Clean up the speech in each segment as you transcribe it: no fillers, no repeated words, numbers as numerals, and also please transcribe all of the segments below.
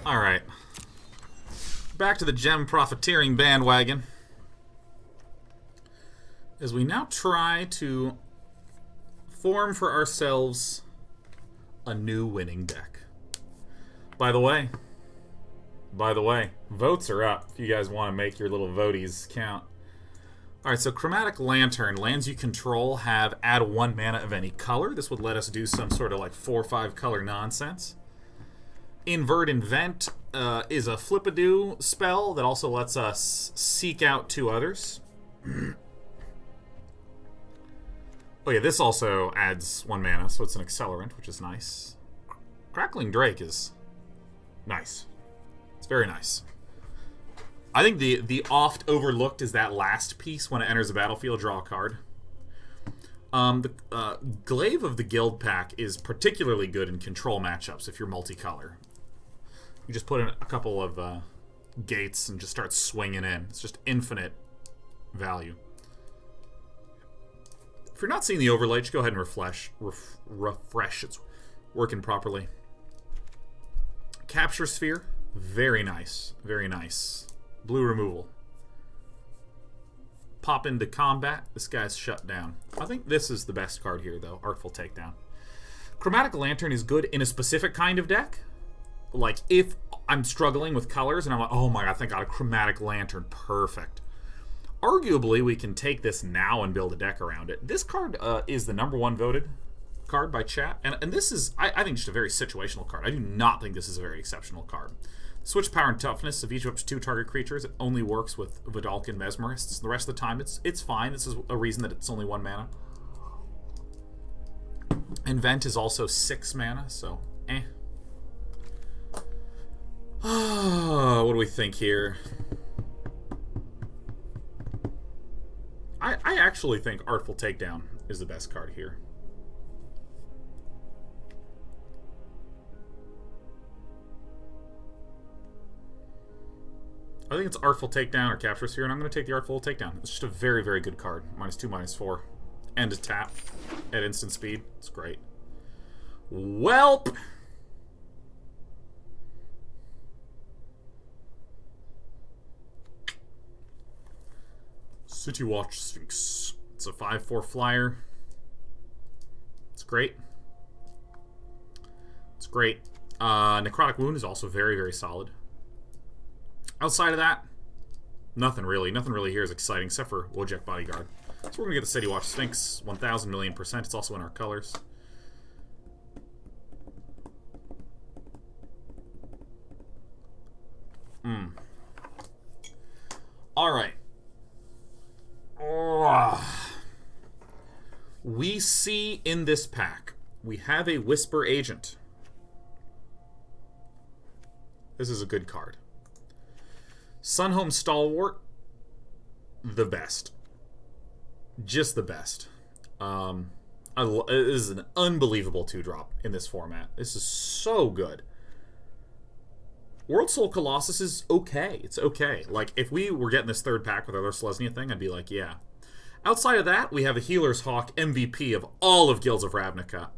Alright. Back to the gem profiteering bandwagon. As we now try to form for ourselves a new winning deck. By the way, votes are up if you guys want to make your little voties count. Alright, so Chromatic Lantern, lands you control have add 1 mana of any color. This would let us do some sort of like 4 or 5 color nonsense. Invert Invent is a flip-a-do spell that also lets us seek out 2 others. Oh yeah, this also adds 1 mana, so it's an accelerant, which is nice. Crackling Drake is nice. It's very nice. I think the oft overlooked is that last piece. When it enters the battlefield, draw a card. The Glaive of the Guild pack is particularly good in control matchups if you're multicolor. You just put in a couple of gates and just start swinging in. It's just infinite value. If you're not seeing the overlay, just go ahead and refresh. It's working properly. Capture Sphere, very nice, very nice. Blue removal. Pop into combat. This guy's shut down. I think this is the best card here, though. Artful Takedown. Chromatic Lantern is good in a specific kind of deck. Like, if I'm struggling with colors and I'm like, oh my god, I think I got a Chromatic Lantern. Perfect. Arguably, we can take this now and build a deck around it. This card is the #1 voted card by chat. And this is, I think, just a very situational card. I do not think this is a very exceptional card. Switch power and toughness of each of up to 2 target creatures. It only works with Vidalcan Mesmerists. The rest of the time, it's fine. This is a reason that it's only 1 mana. Invent is also 6 mana, so eh. What do we think here? I actually think Artful Takedown is the best card here. I think it's Artful Takedown or Capture Sphere, and I'm going to take the Artful Takedown. It's just a very, very good card. -2, -4. And a tap at instant speed. It's great. Welp! City Watch Sphinx. It's a 5/4 flyer. It's great. It's great. Necrotic Wound is also very, very solid. Outside of that, nothing really. Nothing really here is exciting except for Wojek Bodyguard. So we're going to get the City Watch Sphinx 1,000 million %. It's also in our colors. Alright. We see in this pack, we have a Whisper Agent. This is a good card. Sunhome Stalwart, the best. Just the best. It is an unbelievable 2-drop in this format. This is so good. World Soul Colossus is okay. It's okay. Like, if we were getting this 3rd pack with our Selesnya thing, I'd be like, yeah. Outside of that, we have a Healer's Hawk, MVP of all of Guilds of Ravnica.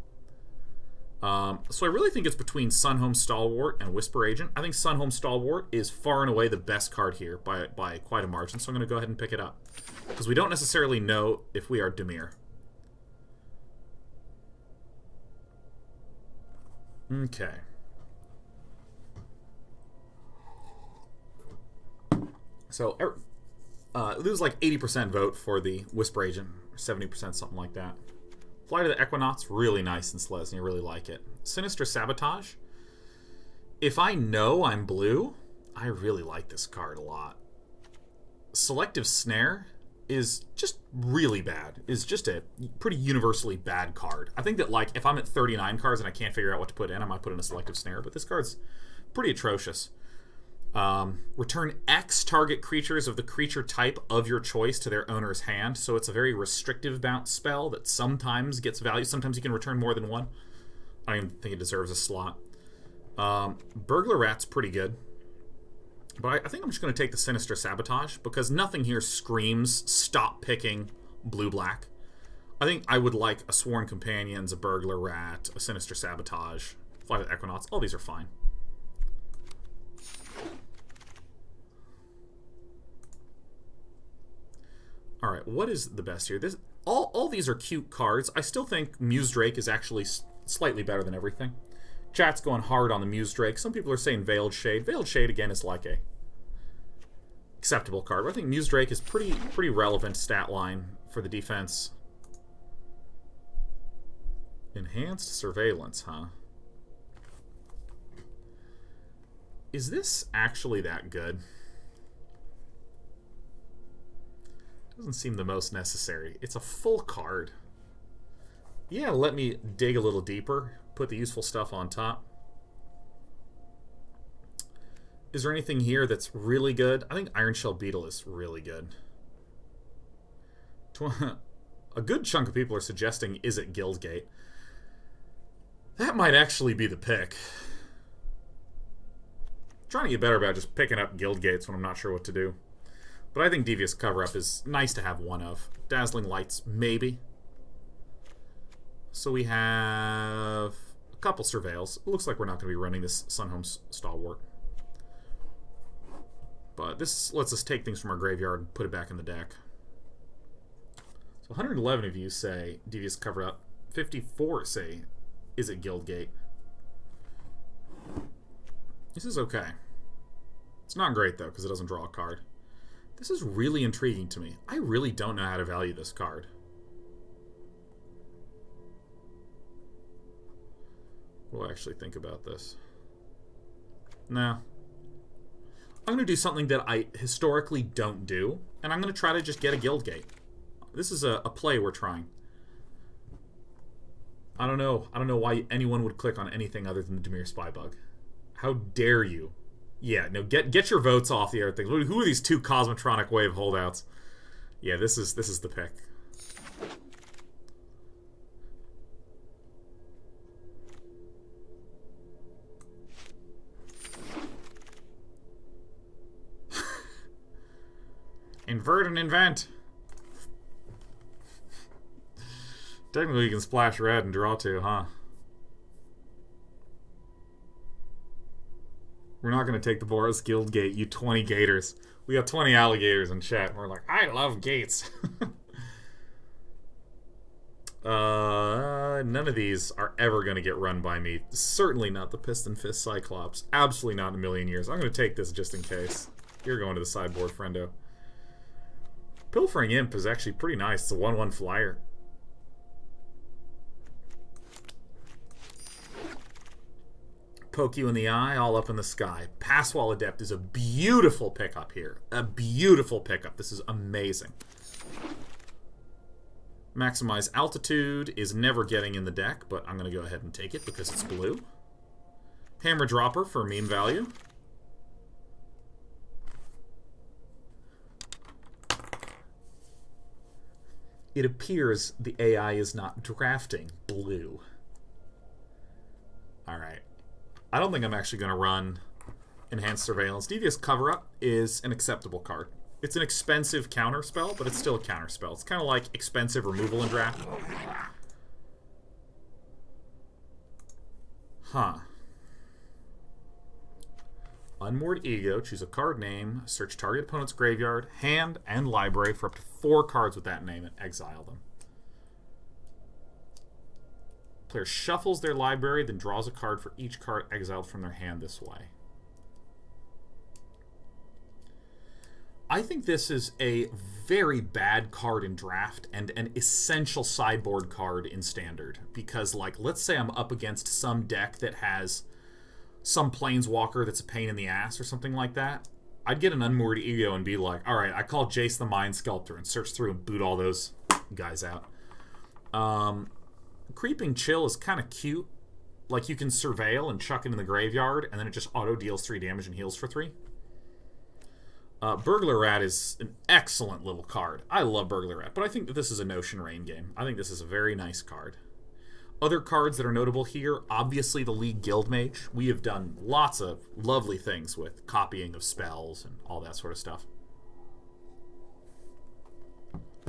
So I really think it's between Sunhome Stalwart and Whisper Agent. I think Sunhome Stalwart is far and away the best card here by quite a margin, so I'm going to go ahead and pick it up. Because we don't necessarily know if we are Dimir. Okay. So, it was like 80% vote for the Whisper Agent, or 70%, something like that. Fly to the Equinox, really nice in Selesnya, I really like it. Sinister Sabotage. If I know I'm blue, I really like this card a lot. Selective Snare is just really bad. Is just a pretty universally bad card. I think that, like, if I'm at 39 cards and I can't figure out what to put in, I might put in a Selective Snare, but this card's pretty atrocious. Return X target creatures of the creature type of your choice to their owner's hand. So it's a very restrictive bounce spell that sometimes gets value. Sometimes you can return more than 1. I don't even think it deserves a slot. Burglar Rat's pretty good. But I think I'm just going to take the Sinister Sabotage because nothing here screams stop picking blue-black. I think I would like a Sworn Companions, a Burglar Rat, a Sinister Sabotage, Fly to the Equinox. All these are fine. Alright, what is the best here? All these are cute cards. I still think Muse Drake is actually slightly better than everything. Chat's going hard on the Muse Drake. Some people are saying Veiled Shade. Veiled Shade, again, is like a acceptable card. But I think Muse Drake is pretty relevant stat line for the defense. Enhanced Surveillance, huh? Is this actually that good? Doesn't seem the most necessary. It's a full card. Yeah, let me dig a little deeper. Put the useful stuff on top. Is there anything here that's really good? I think Iron Shell Beetle is really good. A good chunk of people are suggesting, is it Guildgate? That might actually be the pick. I'm trying to get better about just picking up Guildgates when I'm not sure what to do. But I think Devious Cover-Up is nice to have one of. Dazzling Lights, maybe. So we have a couple Surveils. It looks like we're not going to be running this Sunhome Stalwart. But this lets us take things from our graveyard and put it back in the deck. So 111 of you say Devious Cover-Up. 54 say, is it Guildgate? This is okay. It's not great, though, because it doesn't draw a card. This is really intriguing to me. I really don't know how to value this card. What do I actually think about this? Nah. I'm going to do something that I historically don't do, and I'm going to try to just get a Guildgate. This is a play we're trying. I don't know why anyone would click on anything other than the Dimir Spybug. How dare you? Yeah, no, get your votes off the other things. Who are these two Cosmotronic Wave holdouts? Yeah, this is the pick. Invert and invent. Technically, you can splash red and draw two, huh? We're not going to take the Boros Guildgate, you 20 gators. We got 20 alligators in chat, and we're like, I love gates. None of these are ever going to get run by me. Certainly not the Piston Fist Cyclops. Absolutely not in a million years. I'm going to take this just in case. You're going to the sideboard, friendo. Pilfering Imp is actually pretty nice. It's a 1/1 flyer. Poke you in the eye, all up in the sky. Passwall Adept is a beautiful pickup here. A beautiful pickup. This is amazing. Maximize Altitude is never getting in the deck, but I'm going to go ahead and take it because it's blue. Hammer Dropper for meme value. It appears the AI is not drafting blue. Alright. I don't think I'm actually going to run Enhanced Surveillance. Devious Cover-Up is an acceptable card. It's an expensive counter spell, but it's still a counter spell. It's kind of like expensive removal in draft. Huh. Unmoored Ego. Choose a card name. Search target opponent's graveyard, hand, and library for up to 4 cards with that name and exile them. Player shuffles their library, then draws a card for each card exiled from their hand this way. I think this is a very bad card in draft and an essential sideboard card in standard. Because, like, let's say I'm up against some deck that has some planeswalker that's a pain in the ass or something like that. I'd get an Unmoored Ego and be like, alright, I call Jace the Mind Sculptor and search through and boot all those guys out. Creeping Chill is kind of cute. Like, you can surveil and chuck it in the graveyard, and then it just auto-deals 3 damage and heals for 3. Burglar Rat is an excellent little card. I love Burglar Rat, but I think that this is a Notion Rain game. I think this is a very nice card. Other cards that are notable here, obviously the League Guildmage. We have done lots of lovely things with copying of spells and all that sort of stuff.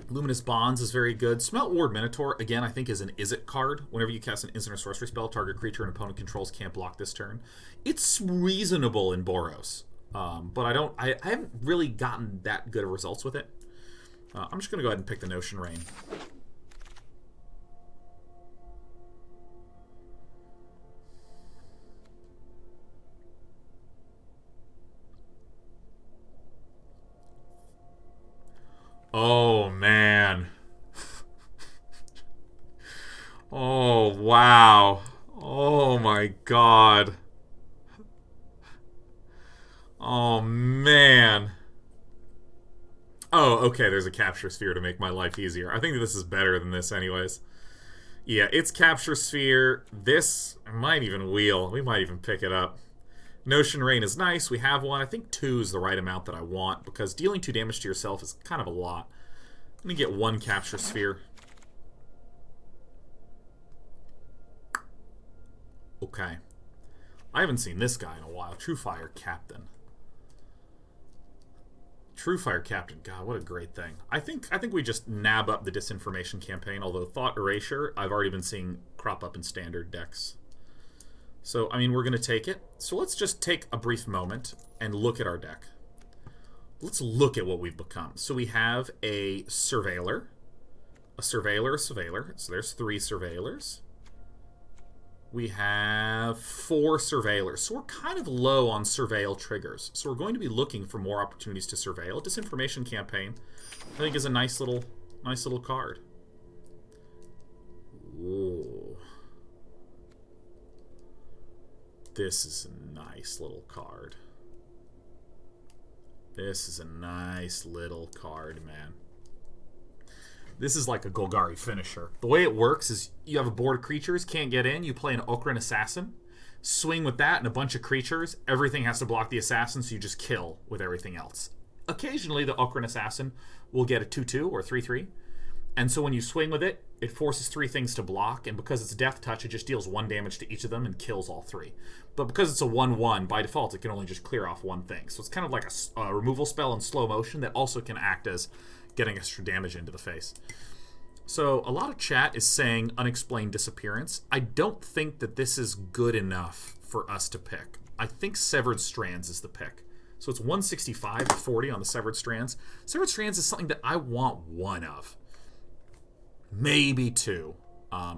Luminous Bonds is very good. Smelt Ward Minotaur, again, I think is an Is-It card. Whenever you cast an instant or sorcery spell, target creature an opponent controls can't block this turn. It's reasonable in Boros, but I haven't really gotten that good of results with it. I'm just going to go ahead and pick the Notion Rain. Oh, man. Oh, wow. Oh, my God. Oh, man. Oh, okay, there's a Capture Sphere to make my life easier. I think this is better than this anyways. Yeah, it's Capture Sphere. This might even wheel. We might even pick it up. Notion Rain is nice. We have one. I think 2 is the right amount that I want, because dealing 2 damage to yourself is kind of a lot. I'm going to get 1 Capture Sphere. Okay. I haven't seen this guy in a while. True Fire Captain. True Fire Captain. God, what a great thing. I think we just nab up the Disinformation campaign, although Thought Erasure, I've already been seeing crop up in standard decks. So, I mean, we're going to take it. So let's just take a brief moment and look at our deck. Let's look at what we've become. So we have a Surveiller, a Surveiller, a Surveiller. So there's 3 Surveillors. We have 4 Surveillors. So we're kind of low on Surveil triggers. So we're going to be looking for more opportunities to Surveil. Disinformation Campaign, I think, is a nice little card. Whoa. This is a nice little card. This is a nice little card, man. This is like a Golgari finisher. The way it works is you have a board of creatures, can't get in, you play an Okran Assassin, swing with that and a bunch of creatures, everything has to block the assassin, so you just kill with everything else. Occasionally the Okran Assassin will get a 2-2 or 3-3, and so when you swing with it, it forces 3 things to block, and because it's Death Touch, it just deals 1 damage to each of them and kills all 3. But because it's a 1-1, by default, it can only just clear off 1 thing. So it's kind of like a removal spell in slow motion that also can act as getting extra damage into the face. So a lot of chat is saying Unexplained Disappearance. I don't think that this is good enough for us to pick. I think Severed Strands is the pick. So it's 165 to 40 on the Severed Strands. Severed Strands is something that I want 1 of. Maybe 2.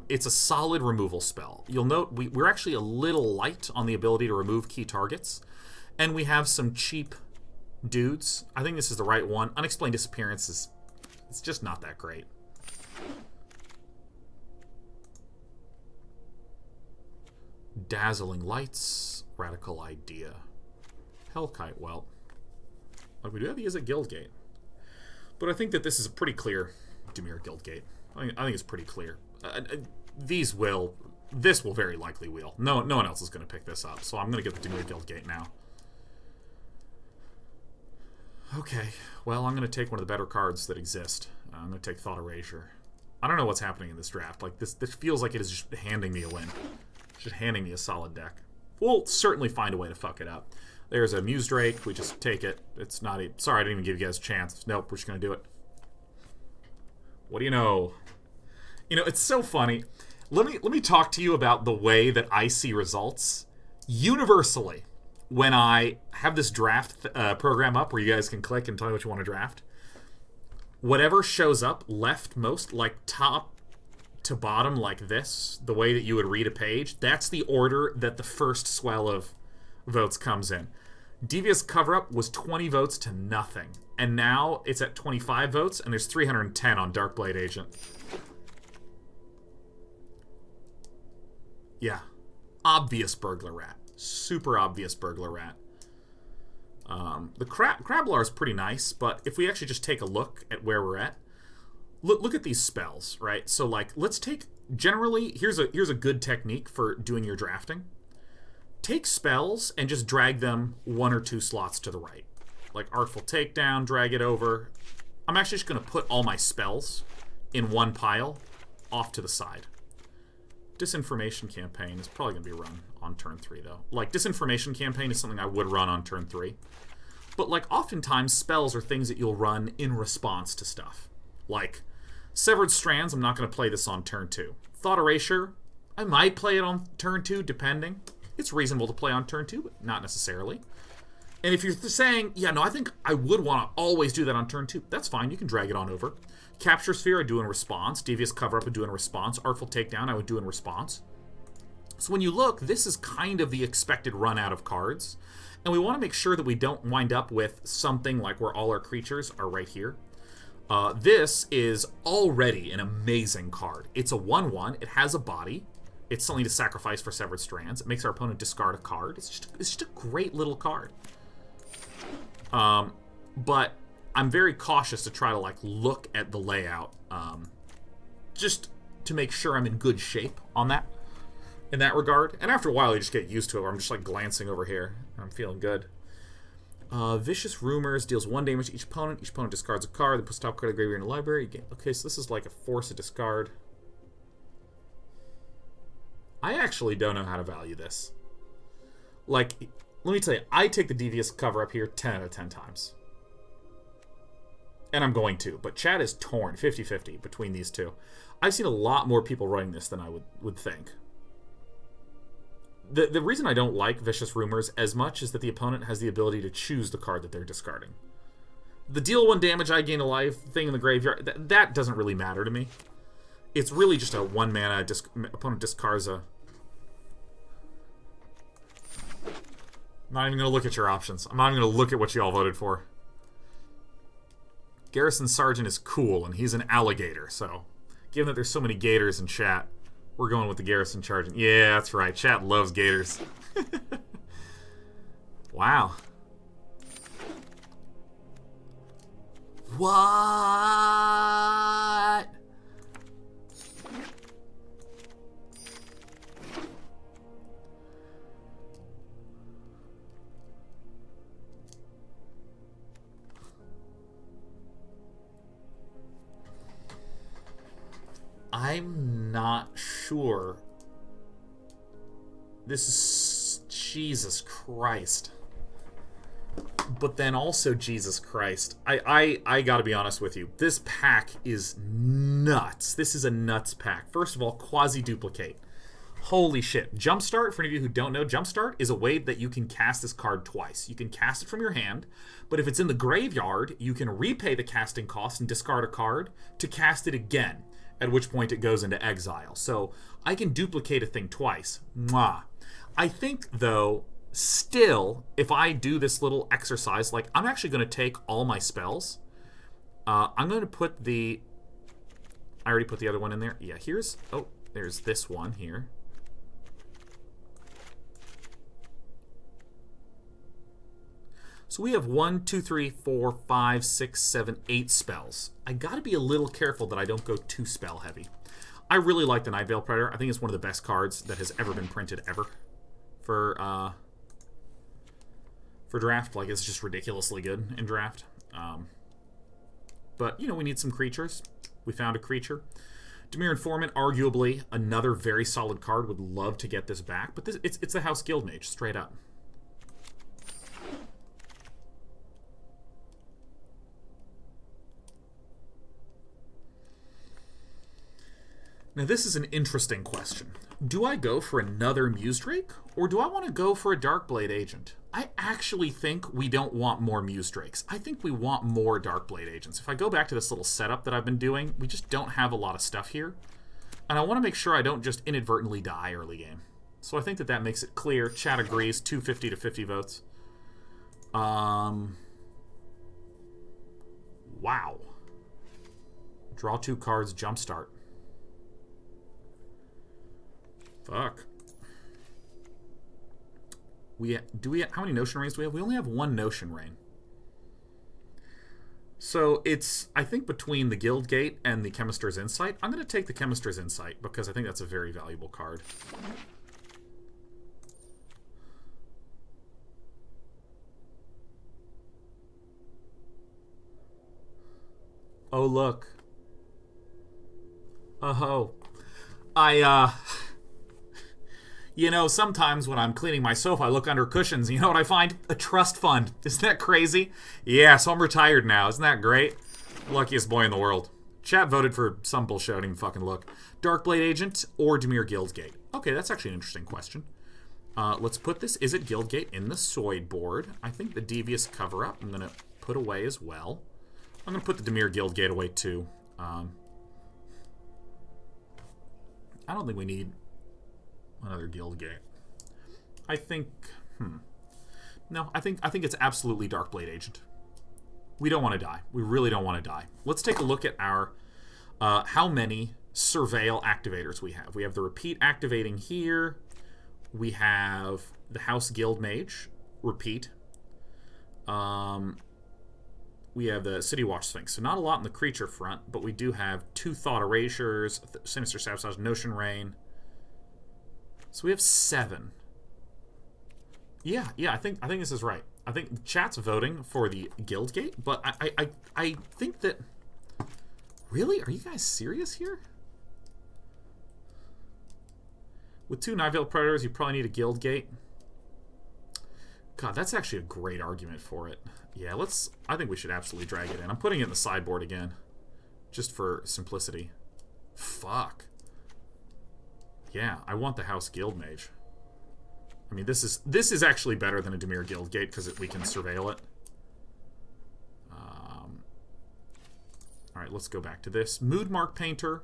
It's a solid removal spell. You'll note we're actually a little light on the ability to remove key targets. And we have some cheap dudes. I think this is the right one. Unexplained Disappearance is it's just not that great. Dazzling Lights, Radical Idea, Hellkite Whelp. Like we do have these at Guildgate. But I think that this is a pretty clear Dimir Guildgate. I think it's pretty clear. This will very likely wheel. No one else is going to pick this up, so I'm going to get the Dimir Guildgate now. Okay, well, I'm going to take one of the better cards that exist. I'm going to take Thought Erasure. I don't know what's happening in this draft. Like this feels like it is just handing me a win. Just handing me a solid deck. We'll certainly find a way to fuck it up. There's a Muse Drake. We just take it. It's not a... Sorry, I didn't even give you guys a chance. Nope, we're just going to do it. What do you know? You know, it's so funny. Let me talk to you about the way that I see results. Universally, when I have this draft program up where you guys can click and tell me what you want to draft, whatever shows up leftmost, like top to bottom like this, the way that you would read a page, that's the order that the first swell of votes comes in. Devious Cover-Up was 20 votes to nothing, and now it's at 25 votes, and there's 310 on Darkblade Agent. Yeah. Obvious Burglar Rat. Super obvious Burglar Rat. The Crablar is pretty nice, but if we actually just take a look at where we're at, look at these spells, right? So, like, let's take... Generally, here's a good technique for doing your drafting. Take spells and just drag them 1 or 2 slots to the right. Like Artful Takedown, drag it over. I'm actually just going to put all my spells in one pile off to the side. Disinformation Campaign is probably going to be run on turn 3, though. Like, Disinformation Campaign is something I would run on turn 3. But, like, oftentimes spells are things that you'll run in response to stuff. Like, Severed Strands, I'm not going to play this on turn 2. Thought Erasure, I might play it on turn 2, depending. It's reasonable to play on turn 2, but not necessarily. And if you're saying, yeah, no, I think I would want to always do that on turn 2, that's fine. You can drag it on over. Capture Sphere, I do in response. Devious Cover Up, I do in response. Artful Takedown, I would do in response. So when you look, this is kind of the expected run out of cards. And we want to make sure that we don't wind up with something like where all our creatures are right here. This is already an amazing card. It's a 1/1. It has a body. It's something to sacrifice for Severed Strands. It makes our opponent discard a card. It's just a great little card. But I'm very cautious to try to like look at the layout, just to make sure I'm in good shape on that, in that regard. And after a while, you just get used to it. Where I'm just like glancing over here. I'm feeling good. Vicious Rumors deals 1 damage to each opponent. Each opponent discards a card. Then puts the top card of the graveyard in the library. Okay, so this is like a force of discard. I actually don't know how to value this. Like, let me tell you, I take the Devious Cover Up here 10 out of 10 times. And I'm going to. But chat is torn 50-50 between these two. I've seen a lot more people running this than I would think. The reason I don't like Vicious Rumors as much is that the opponent has the ability to choose the card that they're discarding. The deal 1 damage, I gain a life thing in the graveyard, that doesn't really matter to me. It's really just a 1 mana, opponent discards a... I'm not even going to look at your options. I'm not even going to look at what you all voted for. Garrison Sergeant is cool, and he's an alligator, so... Given that there's so many gators in chat, we're going with the Garrison Sergeant. Yeah, that's right. Chat loves gators. Wow. What? I'm not sure. This is... Jesus Christ. But then also Jesus Christ. I gotta be honest with you. This pack is nuts. This is a nuts pack. First of all, quasi-duplicate. Holy shit. Jumpstart, for any of you who don't know, Jumpstart is a way that you can cast this card twice. You can cast it from your hand, but if it's in the graveyard, you can repay the casting cost and discard a card to cast it again, at which point it goes into exile. So I can duplicate a thing twice. Mwah. I think, though, still, if I do this little exercise, like, I'm actually going to take all my spells. I'm going to put the... I already put the other one in there. Yeah, here's... Oh, there's this one here. So we have 1, 2, 3, 4, 5, 6, 7, 8 spells. I gotta be a little careful that I don't go too spell heavy. I really like the Nightveil Predator. I think it's one of the best cards that has ever been printed ever for draft. Like, it's just ridiculously good in draft. But, you know, we need some creatures. We found a creature. Dimir Informant, arguably another very solid card. Would love to get this back. But this, it's the House Guildmage, straight up. Now, this is an interesting question. Do I go for another Musedrake, or do I want to go for a Darkblade Agent? I actually think we don't want more Musedrakes. I think we want more Darkblade Agents. If I go back to this little setup that I've been doing, we just don't have a lot of stuff here. And I want to make sure I don't just inadvertently die early game. So I think that makes it clear. Chat agrees, 250 to 50 votes. Wow. Draw 2 cards, Jumpstart. Fuck. How many Notion Rains do we have? We only have 1 Notion Rain. So it's, I think, between the Guild Gate and the Chemister's Insight. I'm going to take the Chemister's Insight because I think that's a very valuable card. Oh, look. Oh-ho. You know, sometimes when I'm cleaning my sofa, I look under cushions. You know what I find? A trust fund. Isn't that crazy? Yeah, so I'm retired now. Isn't that great? Luckiest boy in the world. Chat voted for some bullshit. I don't even fucking look. Darkblade Agent or Dimir Guildgate? Okay, that's actually an interesting question. Let's put this Is It Guildgate in the sideboard. I think the Devious Cover-Up I'm going to put away as well. I'm going to put the Dimir Guildgate away too. I don't think we need another Guildgate. I think... No, I think it's absolutely Darkblade Agent. We don't want to die. We really don't want to die. Let's take a look at our... how many Surveil activators we have. We have the Repeat activating here. We have the House Guild Mage, Repeat. We have the City Watch Sphinx. So not a lot in the creature front, but we do have 2 Thought Erasures, Sinister Sabotage, Notion Rain. So we have 7. Yeah, I think this is right. I think chat's voting for the Guildgate, but I think that... Really? Are you guys serious here? With 2 Nightveil Predators, you probably need a Guildgate. God, that's actually a great argument for it. Yeah, I think we should absolutely drag it in. I'm putting it in the sideboard again. Just for simplicity. Fuck. Yeah, I want the House Guild Mage. I mean, this is actually better than a Dimir Guildgate because we can surveil it. Alright, let's go back to this. Moodmark Painter.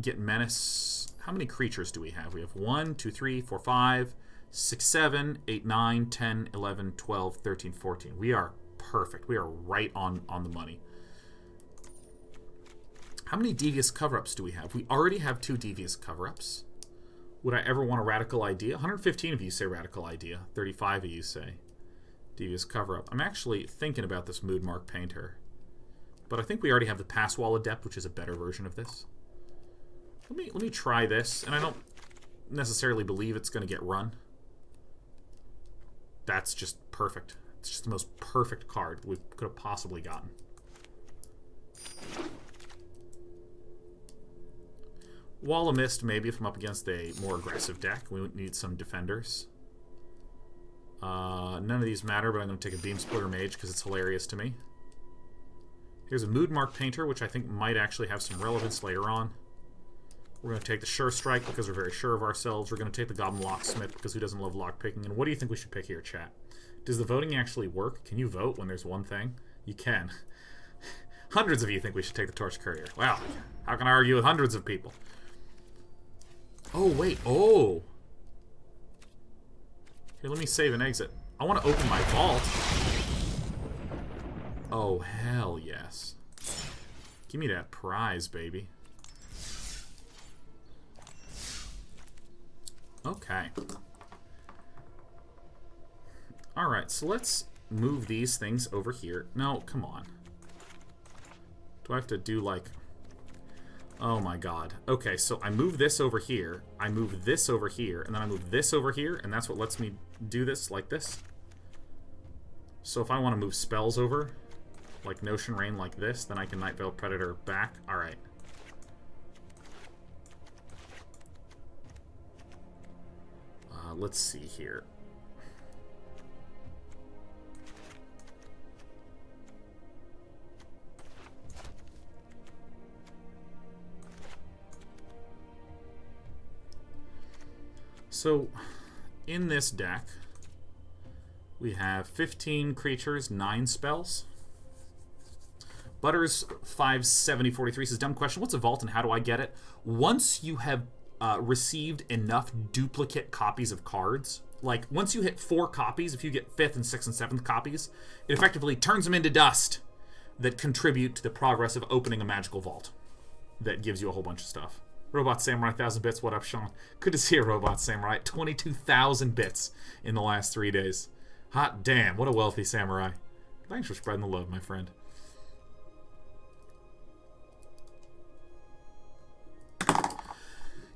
Get Menace. How many creatures do we have? We have 1, 2, 3, 4, 5, 6, 7, 8, 9, 10, 11, 12, 13, 14. We are perfect. We are right on the money. How many Devious Cover-Ups do we have? We already have 2 Devious Cover-Ups. Would I ever want a Radical Idea? 115 of you say Radical Idea. 35 of you say Devious Cover-Up. I'm actually thinking about this Moodmark Painter. But I think we already have the Pass Wall Adept, which is a better version of this. Let me try this, and I don't necessarily believe it's going to get run. That's just perfect. It's just the most perfect card we could have possibly gotten. Wall of Mist, maybe, if I'm up against a more aggressive deck. We need some defenders. None of these matter, but I'm going to take a Beam Splitter Mage because it's hilarious to me. Here's a Moodmark Painter, which I think might actually have some relevance later on. We're going to take the Sure Strike because we're very sure of ourselves. We're going to take the Goblin Locksmith because who doesn't love lockpicking? And what do you think we should pick here, chat? Does the voting actually work? Can you vote when there's one thing? You can. Hundreds of you think we should take the Torch Courier. Wow. How can I argue with hundreds of people? Oh, wait. Oh. Here, let me save and exit. I want to open my vault. Oh, hell yes. Give me that prize, baby. Okay. Alright, so let's move these things over here. No, come on. Do I have to do, like... Oh my god. Okay, so I move this over here, I move this over here, and then I move this over here, and that's what lets me do this like this. So if I want to move spells over, like Notion Rain like this, then I can Nightveil Predator back. Alright. Let's see here. So, in this deck, we have 15 creatures, 9 spells. Butters 57043 says, dumb question, what's a vault and how do I get it? Once you have received enough duplicate copies of cards, like once you hit 4 copies, if you get 5th and 6th and 7th copies, it effectively turns them into dust that contribute to the progress of opening a magical vault that gives you a whole bunch of stuff. Robot Samurai, 1,000 bits. What up, Sean? Good to see you, Robot Samurai. 22,000 bits in the last 3 days. Hot damn, what a wealthy samurai. Thanks for spreading the love, my friend.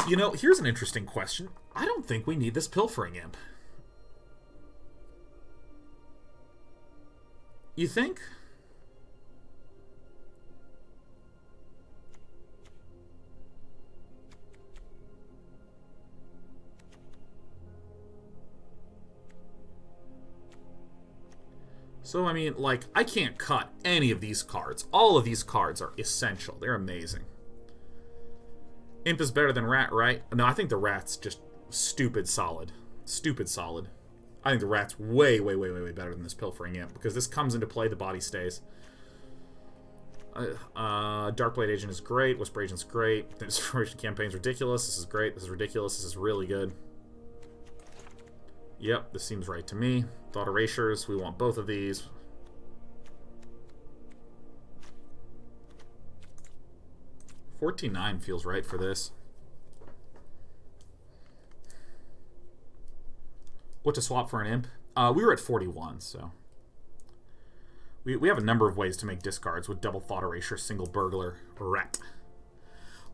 You know, here's an interesting question. I don't think we need this Pilfering Imp. You think? So, I mean, like, I can't cut any of these cards. All of these cards are essential. They're amazing. Imp is better than Rat, right? No, I think the Rat's just stupid solid. Stupid solid. I think the rat's way better than this Pilfering Imp, because this comes into play, the body stays. Darkblade Agent is great. Whisper Agent's great. The Inspiration Campaign's ridiculous. This is great. This is ridiculous. This is really good. Yep, this seems right to me. Thought Erasures. We want both of these. $14.9 feels right for this. What to swap for an imp? We were at 41, so... We have a number of ways to make discards with double Thought Erasure, single Burglar, Rat.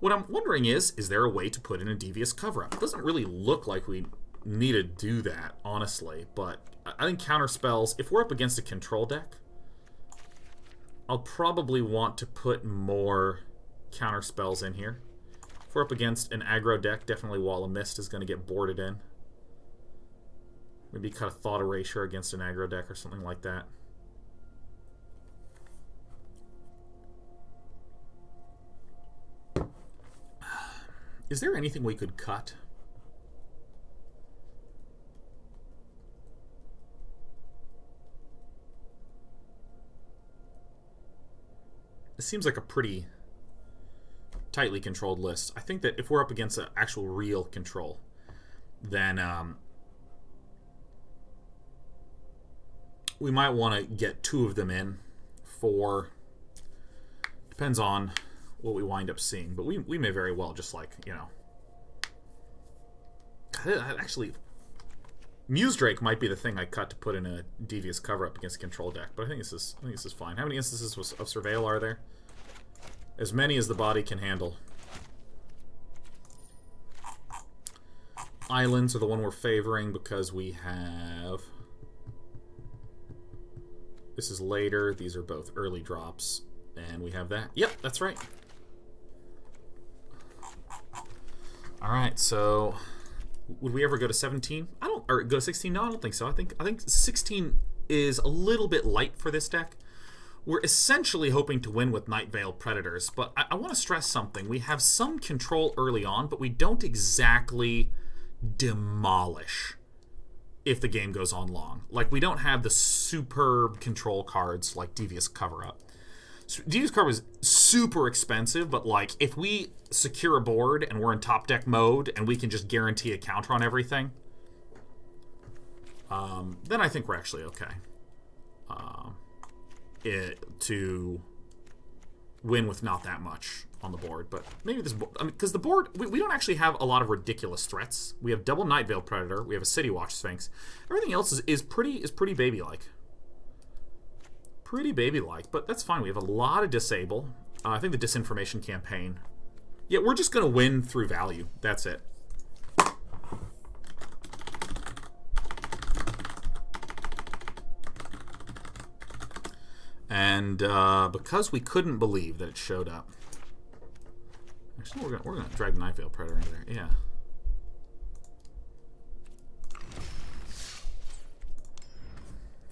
What I'm wondering is there a way to put in a Devious Cover-Up? It doesn't really look like we need to do that, honestly, but I think counter spells, if we're up against a control deck, I'll probably want to put more counter spells in here. If we're up against an aggro deck, definitely Wall of Mist is going to get boarded in. Maybe cut a Thought Erasure against an aggro deck or something like that. Is there anything we could cut? It seems like a pretty tightly controlled list. I think that if we're up against an actual real control, then we might want to get 2 of them in for... Depends on what we wind up seeing, but we may very well just, like, you know... Actually, Muse Drake might be the thing I cut to put in a Devious Cover-Up against a control deck, but I think this is fine. How many instances of Surveil are there? As many as the body can handle. Islands are the one we're favoring because we have... This is later. These are both early drops. And we have that. Yep, that's right. Alright, so... Would we ever go to 17? Or go to 16? No, I don't think so. I think 16 is a little bit light for this deck. We're essentially hoping to win with Night Veil Predators, but I want to stress something. We have some control early on, but we don't exactly demolish if the game goes on long. Like, we don't have the superb control cards like Devious Cover-Up. So Devious Cover is super expensive, but like, if we secure a board and we're in top deck mode and we can just guarantee a counter on everything, then I think we're actually okay. To win with not that much on the board, but maybe this board, because the board, we don't actually have a lot of ridiculous threats. We have double Night Veil Predator, we have a City Watch Sphinx. Everything else is pretty baby-like. Pretty baby-like, but that's fine. We have a lot of disable. I think the Disinformation Campaign. Yeah, we're just going to win through value. That's it. And because we couldn't believe that it showed up. Actually, we're gonna drag the Night Veil Predator into there. Yeah.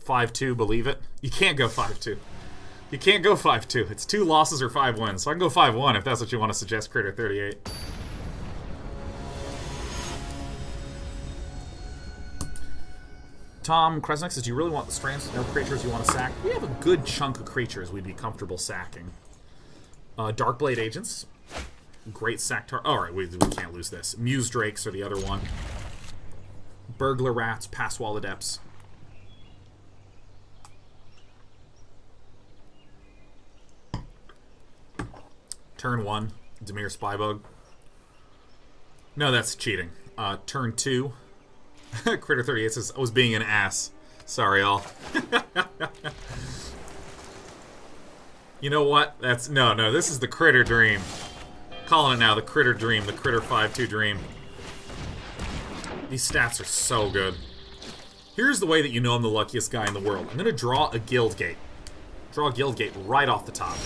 $5-2, believe it? You can't go 5-2. You can't go 5-2. It's 2 losses or 5 wins. So I can go 5-1 if that's what you want to suggest, Critter 38. Tom Kresnik says, do you really want the strands with no creatures you want to sack? We have a good chunk of creatures we'd be comfortable sacking. Darkblade Agents. Great sack tar. Alright, we can't lose this. Muse Drakes are the other one. Burglar Rats, Passwall Adepts. Turn 1, Dimir Spybug. No, that's cheating. Turn 2. Critter 38 says, I was being an ass. Sorry, all. You know what? No, this is the Critter Dream. Calling it now, the Critter Dream, the Critter 5-2 Dream. These stats are so good. Here's the way that you know I'm the luckiest guy in the world. I'm going to draw a Guild Gate. Draw a Guild Gate right off the top.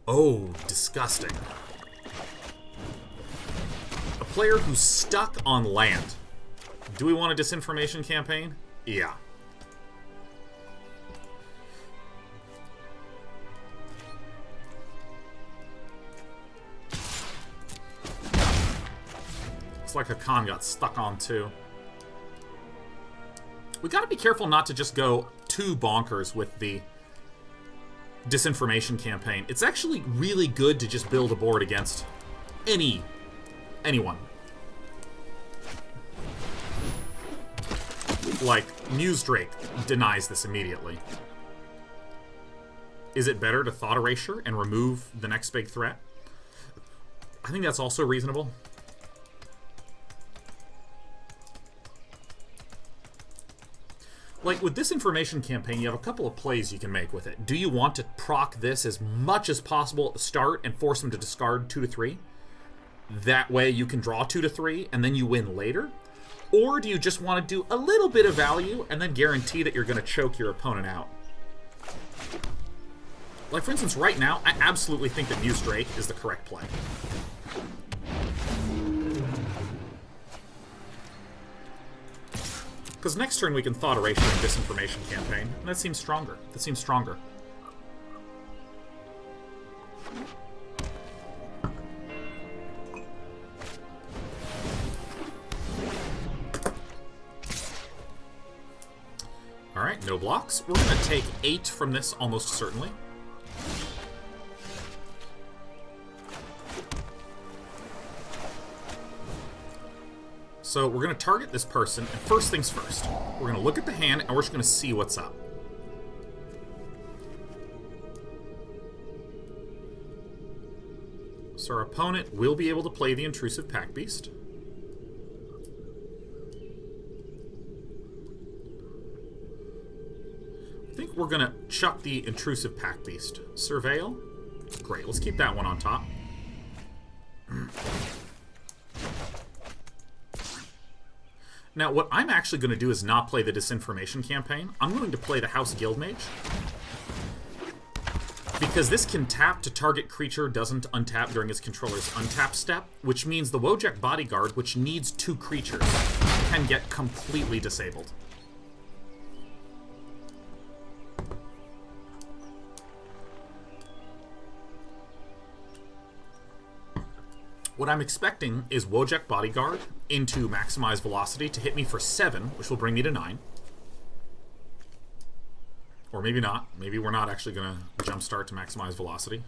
Oh, disgusting. A player who's stuck on land. Do we want a Disinformation Campaign? Yeah. looks like a con got stuck on too. We gotta be careful not to just go too bonkers with the disinformation campaign. It's actually really good to just build a board against anyone. Like, Newsdrake denies this immediately. Is it better to Thought Erasure and remove the next big threat? I think that's also reasonable. Like, with this information campaign, you have a couple of plays you can make with it. Do you want to proc this as much as possible at the start and force them to discard 2 to 3? That way you can draw 2 to 3 and then you win later? Or do you just want to do a little bit of value and then guarantee that you're going to choke your opponent out? Like, for instance, right now, I absolutely think that Newsdrake is the correct play. Because next turn we can Thought Erasure and Disinformation campaign, and that seems stronger. That seems stronger. Alright, no blocks. We're going to take 8 from this almost certainly. So we're going to target this person, and first things first. We're going to look at the hand, and we're just going to see what's up. So our opponent will be able to play the Intrusive Pack Beast. I think we're going to chuck the Intrusive Pack Beast. Surveil. Great, let's keep that one on top. Now, what I'm actually going to do is not play the Disinformation campaign. I'm going to play the House Guildmage. Because this can tap to target creature doesn't untap during its controller's untap step, which means the Wojak Bodyguard, which needs 2 creatures, can get completely disabled. What I'm expecting is Wojak Bodyguard into Maximize Velocity to hit me for 7, which will bring me to 9. Or maybe not. Maybe we're not actually going to jumpstart to Maximize Velocity.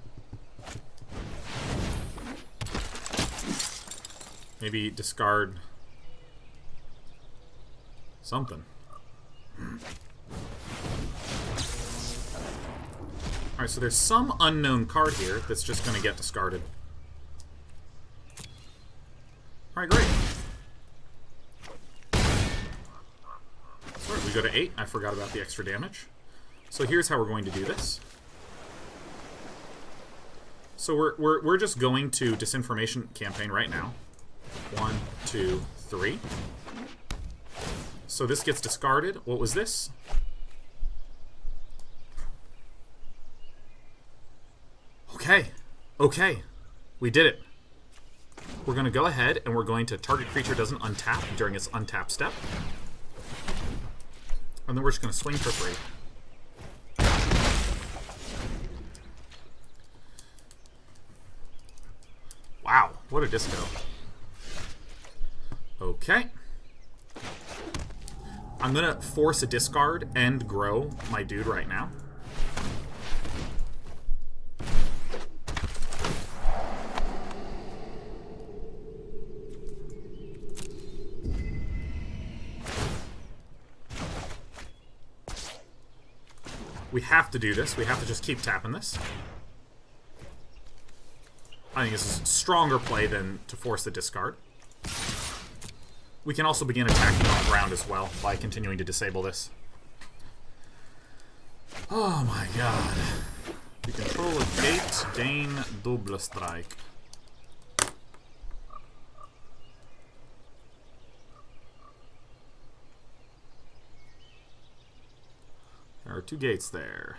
Maybe discard something. Alright, so there's some unknown card here that's just going to get discarded. Alright, great. Sorry, we go to 8. I forgot about the extra damage. So here's how we're going to do this. So we're just going to Disinformation campaign right now. 1, 2, 3. So this gets discarded. What was this? Okay. Okay. We did it. We're going to go ahead and we're going to target creature doesn't untap during its untap step. And then we're just going to swing for 3. Wow, what a disco. Okay. I'm going to force a discard and grow my dude right now. We have to do this. We have to just keep tapping this. I think this is a stronger play than to force the discard. We can also begin attacking on the ground as well by continuing to disable this. Oh my god. We control a gate, gain double strike. There are 2 gates there.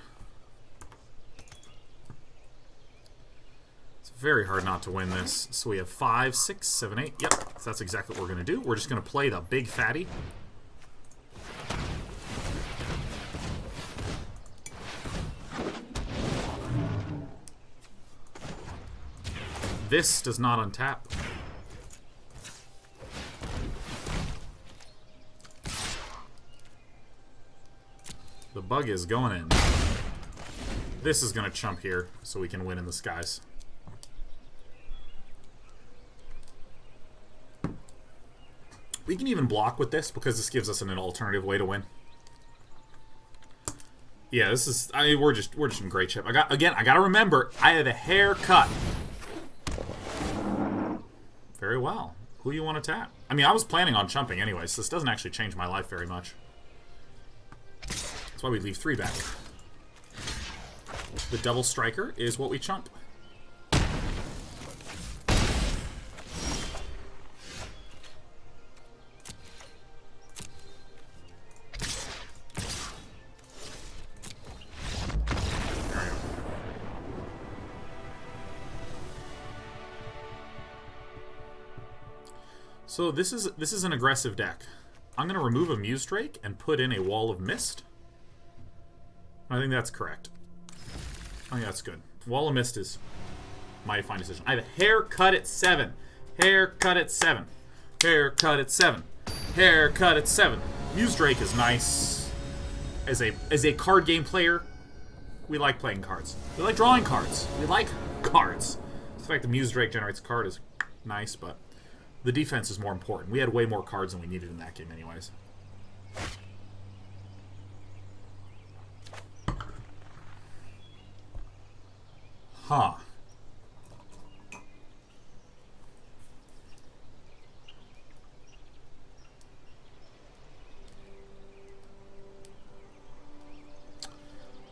It's very hard not to win this. So we have 5, 6, 7, 8. Yep, so that's exactly what we're going to do. We're just going to play the big fatty. This does not untap. The bug is going in. This is going to chump here so we can win in the skies. We can even block with this because this gives us an alternative way to win. Yeah, this is. I mean, we're just in great shape. I gotta remember, I have a haircut. Very well. Who you want to tap? I mean, I was planning on chumping anyway, so this doesn't actually change my life very much. That's why we leave 3 back. The double striker is what we chump. So this is an aggressive deck. I'm going to remove a Muse Drake and put in a Wall of Mist. I think that's correct. I think that's good. Wall of Mist is my fine decision. I have a haircut at 7. Haircut at 7. Haircut at 7. Haircut at 7. Muse Drake is nice. As a card game player, we like playing cards. We like drawing cards. We like cards. The fact that Muse Drake generates a card is nice, but the defense is more important. We had way more cards than we needed in that game anyways. Huh.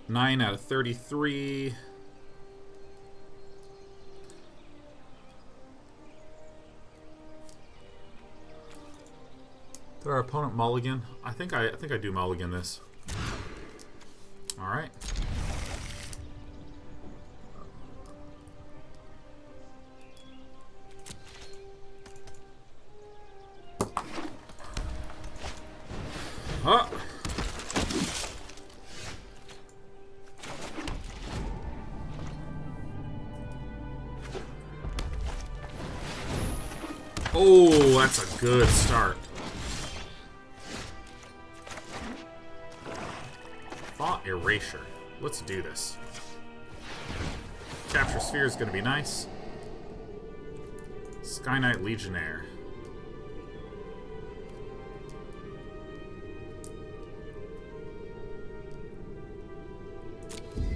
Nine out of 33. Did our opponent mulligan? I think I do mulligan this. All right. Huh. Oh, that's a good start. Thought Erasure. Let's do this. Capture Sphere is going to be nice. Sky Knight Legionnaire.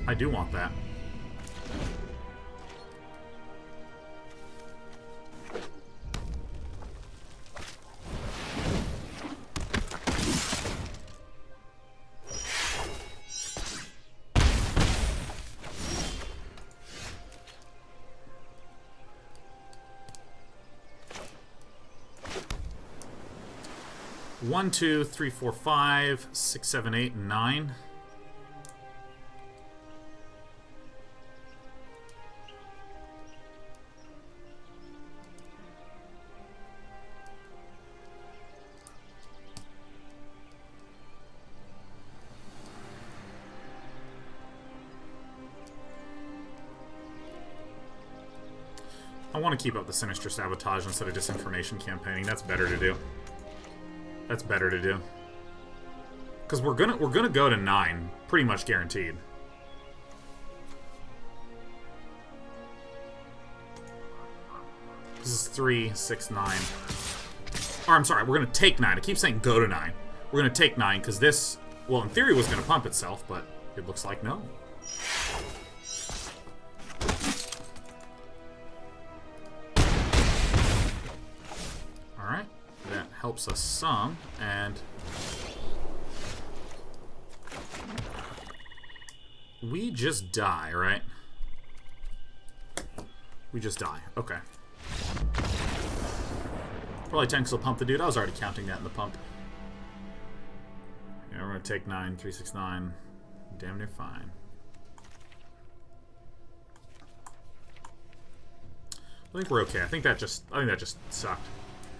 I do want that. One, two, three, four, 5, 6, 7, 8, 9. I want to keep up the Sinister Sabotage instead of Disinformation campaigning. That's better to do. That's better to do. Because we're gonna go to 9, pretty much guaranteed. This is 3, 6, 9. Or I'm sorry, we're gonna take 9. I keep saying go to 9. We're gonna take 9 because this, well, in theory, was gonna pump itself, but it looks like no. Helps us some, and we just die, right? We just die. Okay. Probably tanks will pump the dude. I was already counting that in the pump. Yeah, we're gonna take 9, 3, 6, 9. Damn near fine. I think we're okay. I think that just sucked.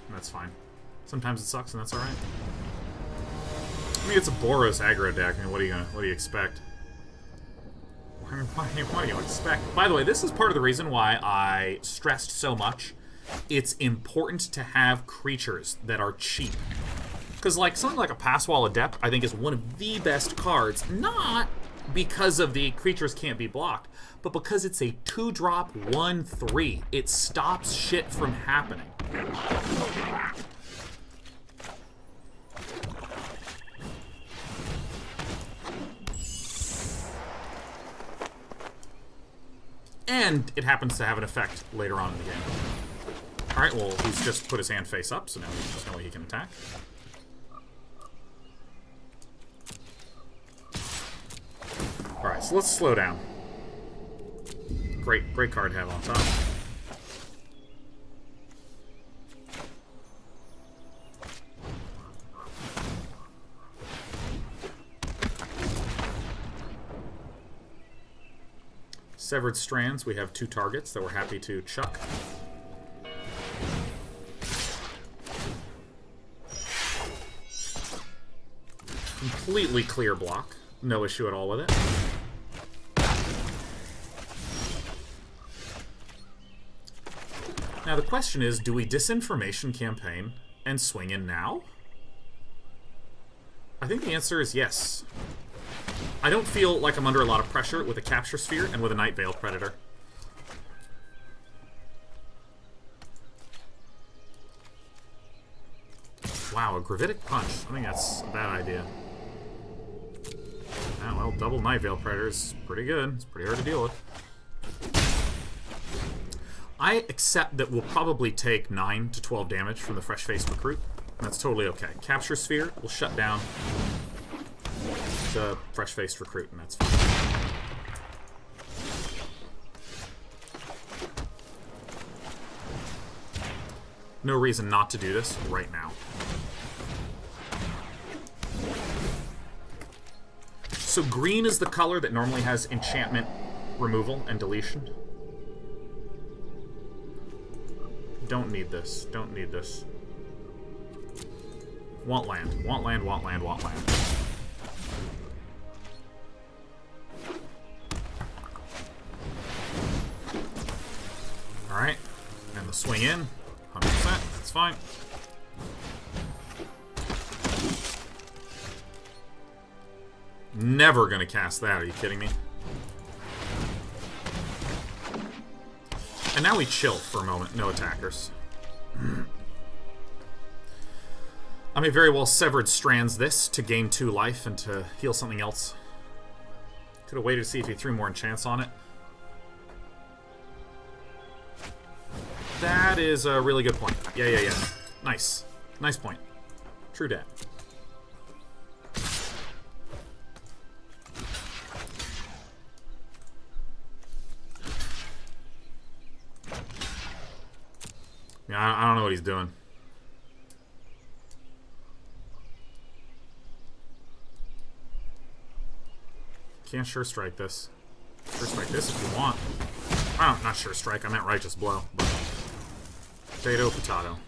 And that's fine. Sometimes it sucks, and that's alright. I mean, it's a Boros aggro deck. I mean, what do you expect? What do you expect? By the way, this is part of the reason why I stressed so much. It's important to have creatures that are cheap. Because, like, something like a Passwall Adept, I think, is one of the best cards. Not because of the creatures can't be blocked, but because it's a 2-drop 1/3. It stops shit from happening. And it happens to have an effect later on in the game. Alright, well, he's just put his hand face up, so now there's no way he can attack. Alright, so let's slow down. Great card to have on top. Severed Strands, we have 2 targets that we're happy to chuck. Completely clear block. No issue at all with it. Now the question is, do we Disinformation Campaign and swing in now? I think the answer is yes. I don't feel like I'm under a lot of pressure with a Capture Sphere and with a Night Veil Predator. Wow, a Gravitic Punch. I think that's a bad idea. Ah, well, double Night Veil Predator is pretty good. It's pretty hard to deal with. I accept that we'll probably take 9 to 12 damage from the Fresh-Faced Recruit. That's totally okay. Capture Sphere will shut down the Fresh-Faced Recruit, and that's fine. No reason not to do this right now. So green is the color that normally has enchantment removal and deletion. Don't need this. Don't need this. Want land. Want land, want land, want land. Alright. And the swing in. 100%. That's fine. Never gonna cast that. Are you kidding me? And now we chill for a moment. No attackers. I may very well Severed Strands this to gain 2 life and to heal something else. Could have waited to see if he threw more enchants on it. That is a really good point. Yeah. Nice. Nice point. True dat. Yeah, I don't know what he's doing. Can't Sure Strike this. Sure Strike this if you want. Oh, not Sure Strike. I meant Righteous Blow. But potato, potato.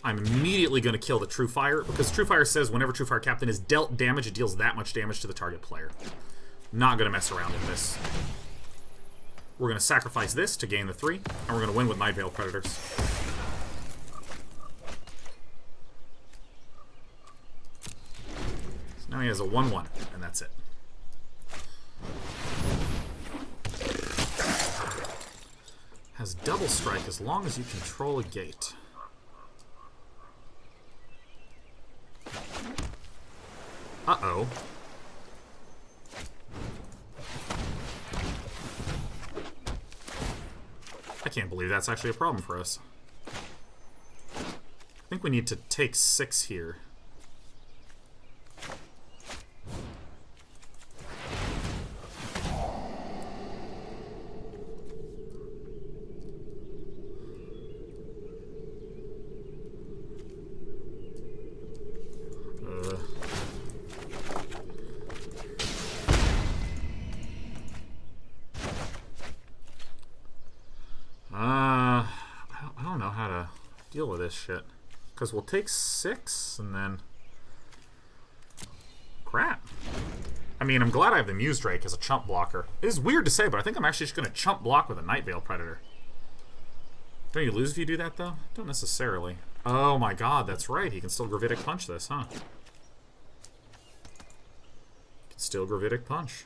I'm immediately going to kill the True Fire, because True Fire says whenever True Fire Captain is dealt damage, it deals that much damage to the target player. Not going to mess around in this. We're going to sacrifice this to gain the 3, and we're going to win with Night Veil Predators. So now he has a 1/1, and that's it. Has double strike as long as you control a gate. Uh-oh. I can't believe that's actually a problem for us. I think we need to take 6 here. I don't know how to deal with this shit. Because we'll take 6 and then... Crap. mean, I'm glad I have the Muse Drake as a chump blocker. It is weird to say, but I think I'm actually just going to chump block with a Night Veil Predator. Don't you lose if you do that, though? Don't necessarily. Oh my god, that's right. He can still Gravitic Punch this, huh? Can still Gravitic Punch.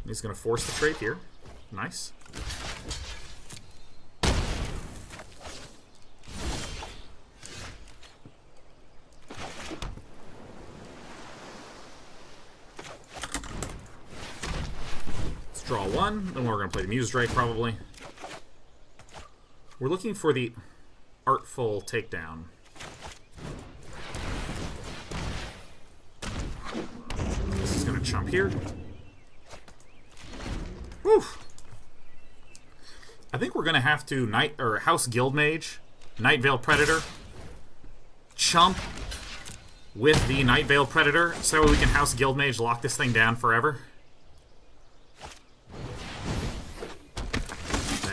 He's going to force the trade here. Nice. Draw one, then we're going to play the Muse Drake, probably. We're looking for the Artful Takedown. This is going to chump here. Whew. I think we're going to have to House Guildmage, Night Veil Predator, chump with the Night Veil Predator, so we can House Guildmage, lock this thing down forever.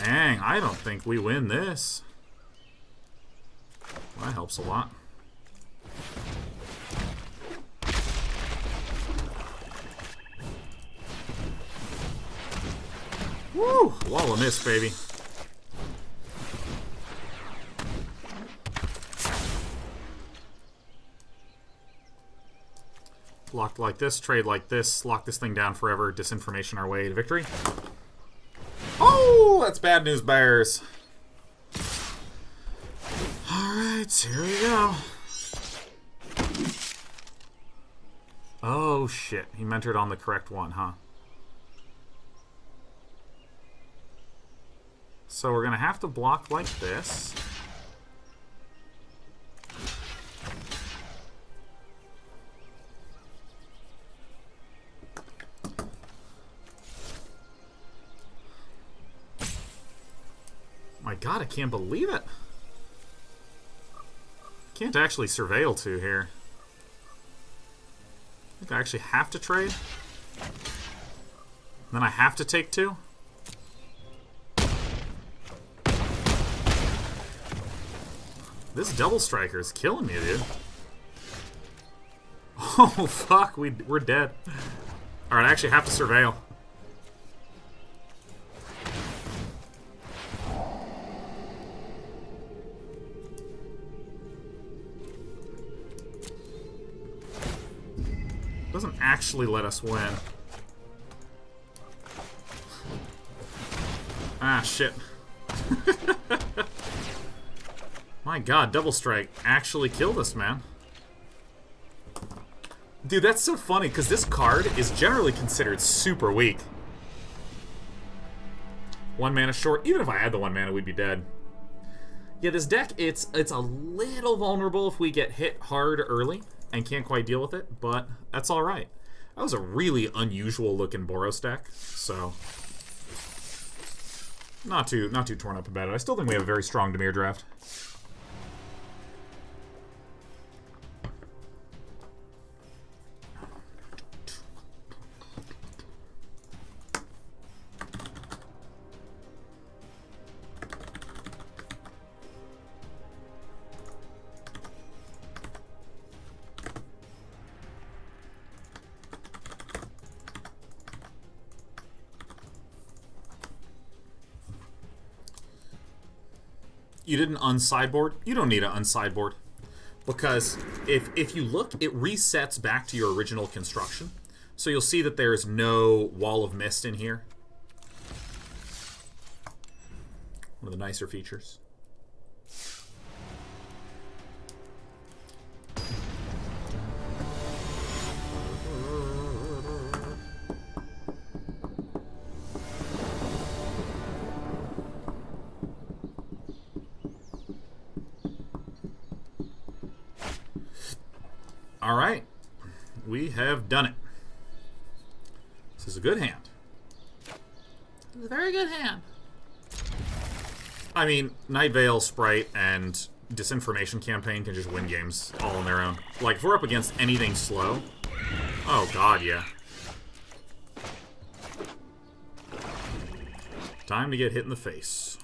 Dang, I don't think we win this. Well, that helps a lot. Woo! Wall of miss, baby. Locked like this, trade like this, lock this thing down forever, disinformation our way to victory. Oh, that's bad news, Bears. Alright, here we go. Oh, shit. He mentored on the correct one, huh? So we're going to have to block like this. My god, I can't believe it. Can't actually surveil two here. I think I actually have to trade. Then I have to take two. This double striker is killing me, dude. Oh, fuck. We're dead. Alright, I actually have to surveil. Doesn't actually let us win. Ah, shit. My god, double strike actually killed us, man. Dude, that's so funny, because this card is generally considered super weak. 1 mana short. Even if I had the 1 mana, we'd be dead. Yeah, this deck, it's a little vulnerable if we get hit hard early and can't quite deal with it, but that's alright. That was a really unusual looking Boros deck, so not too torn up about it. I still think we have a very strong Dimir draft. You didn't unsideboard? You don't need to unsideboard. Because if you look, it resets back to your original construction. So you'll see that there's no Wall of Mist in here. One of the nicer features. Alright, we have done it. This is a good hand. It's a very good hand. I mean, Night Veil, Sprite, and Disinformation Campaign can just win games all on their own. Like, if we're up against anything slow... Oh god, yeah. Time to get hit in the face.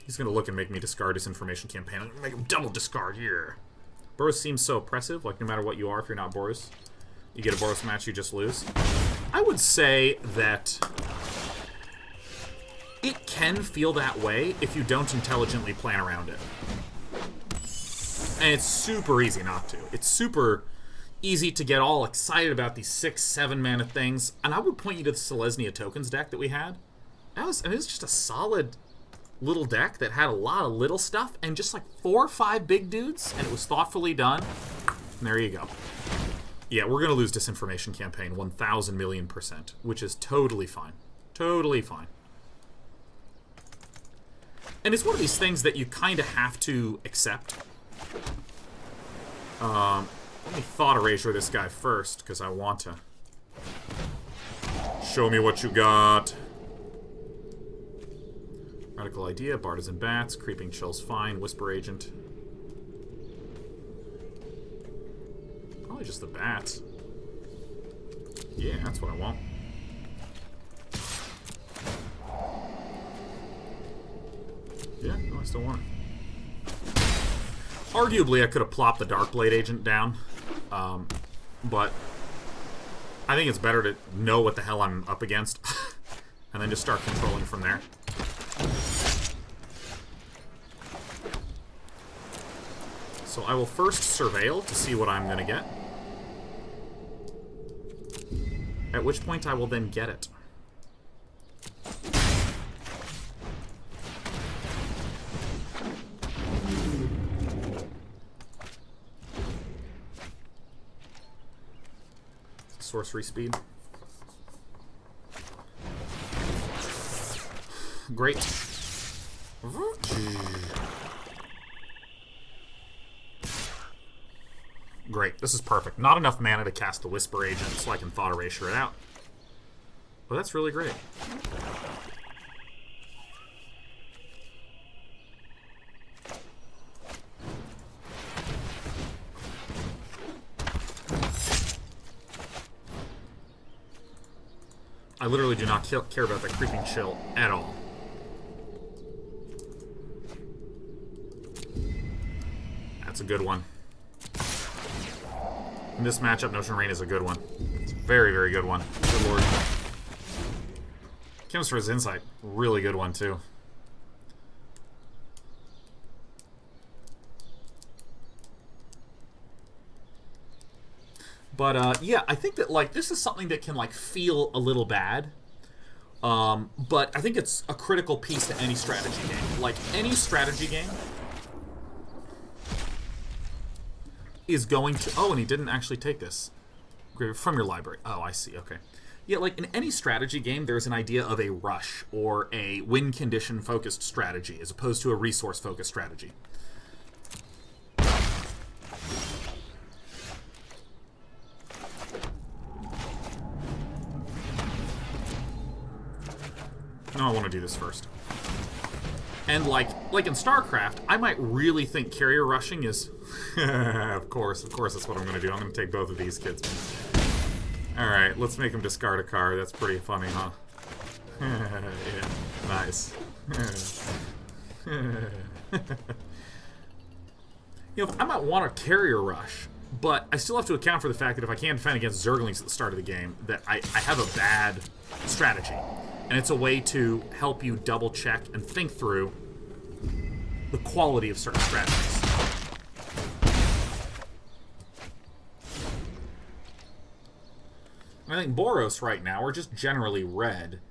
He's going to look and make me discard his information campaign. I'm going to make him double discard here. Boros seems so oppressive. Like, no matter what you are, if you're not Boros, you get a Boros match, you just lose. I would say that it can feel that way if you don't intelligently plan around it. And it's super easy not to. It's super easy to get all excited about these 6-7 mana things. And I would point you to the Selesnya Tokens deck that we had. It was just a solid little deck that had a lot of little stuff and just like 4 or 5 big dudes, and it was thoughtfully done. And there you go. Yeah, we're going to lose Disinformation Campaign 1,000 million%, which is totally fine. Totally fine. And it's one of these things that you kind of have to accept. Let me thought erasure this guy first, because I want to. Show me what you got. Radical Idea, Bartisan Bats, Creeping Chill's fine, Whisper Agent. Probably just the bats. Yeah, that's what I want. Yeah, no, I still want it. Arguably, I could have plopped the Darkblade Agent down, but I think it's better to know what the hell I'm up against, and then just start controlling from there. So I will first surveil to see what I'm going to get, at which point I will then get it. Sorcery speed. Great. Great. This is perfect. Not enough mana to cast the Whisper Agent, so I can Thought Erasure it out. But that's really great. I literally do not care about the Creeping Chill at all. That's a good one. In this matchup, Notion Rain is a good one. It's a very, very good one. Good lord. Chemist's Insight, really good one too. But, yeah, I think that, like, this is something that can, like, feel a little bad. But I think it's a critical piece to any strategy game. Like, any strategy game is going to... Oh, and he didn't actually take this. From your library. Oh, I see, okay. Yeah, like, in any strategy game, there's an idea of a rush or a win condition-focused strategy as opposed to a resource-focused strategy. No, I want to do this first. And like in StarCraft, I might really think carrier rushing is... of course that's what I'm going to do. I'm going to take both of these kids. Alright, let's make them discard a card. That's pretty funny, huh? Yeah, nice. You know, I might want a carrier rush, but I still have to account for the fact that if I can't defend against Zerglings at the start of the game, that I have a bad strategy. And it's a way to help you double-check and think through the quality of certain strategies. And I think Boros right now, or just generally red,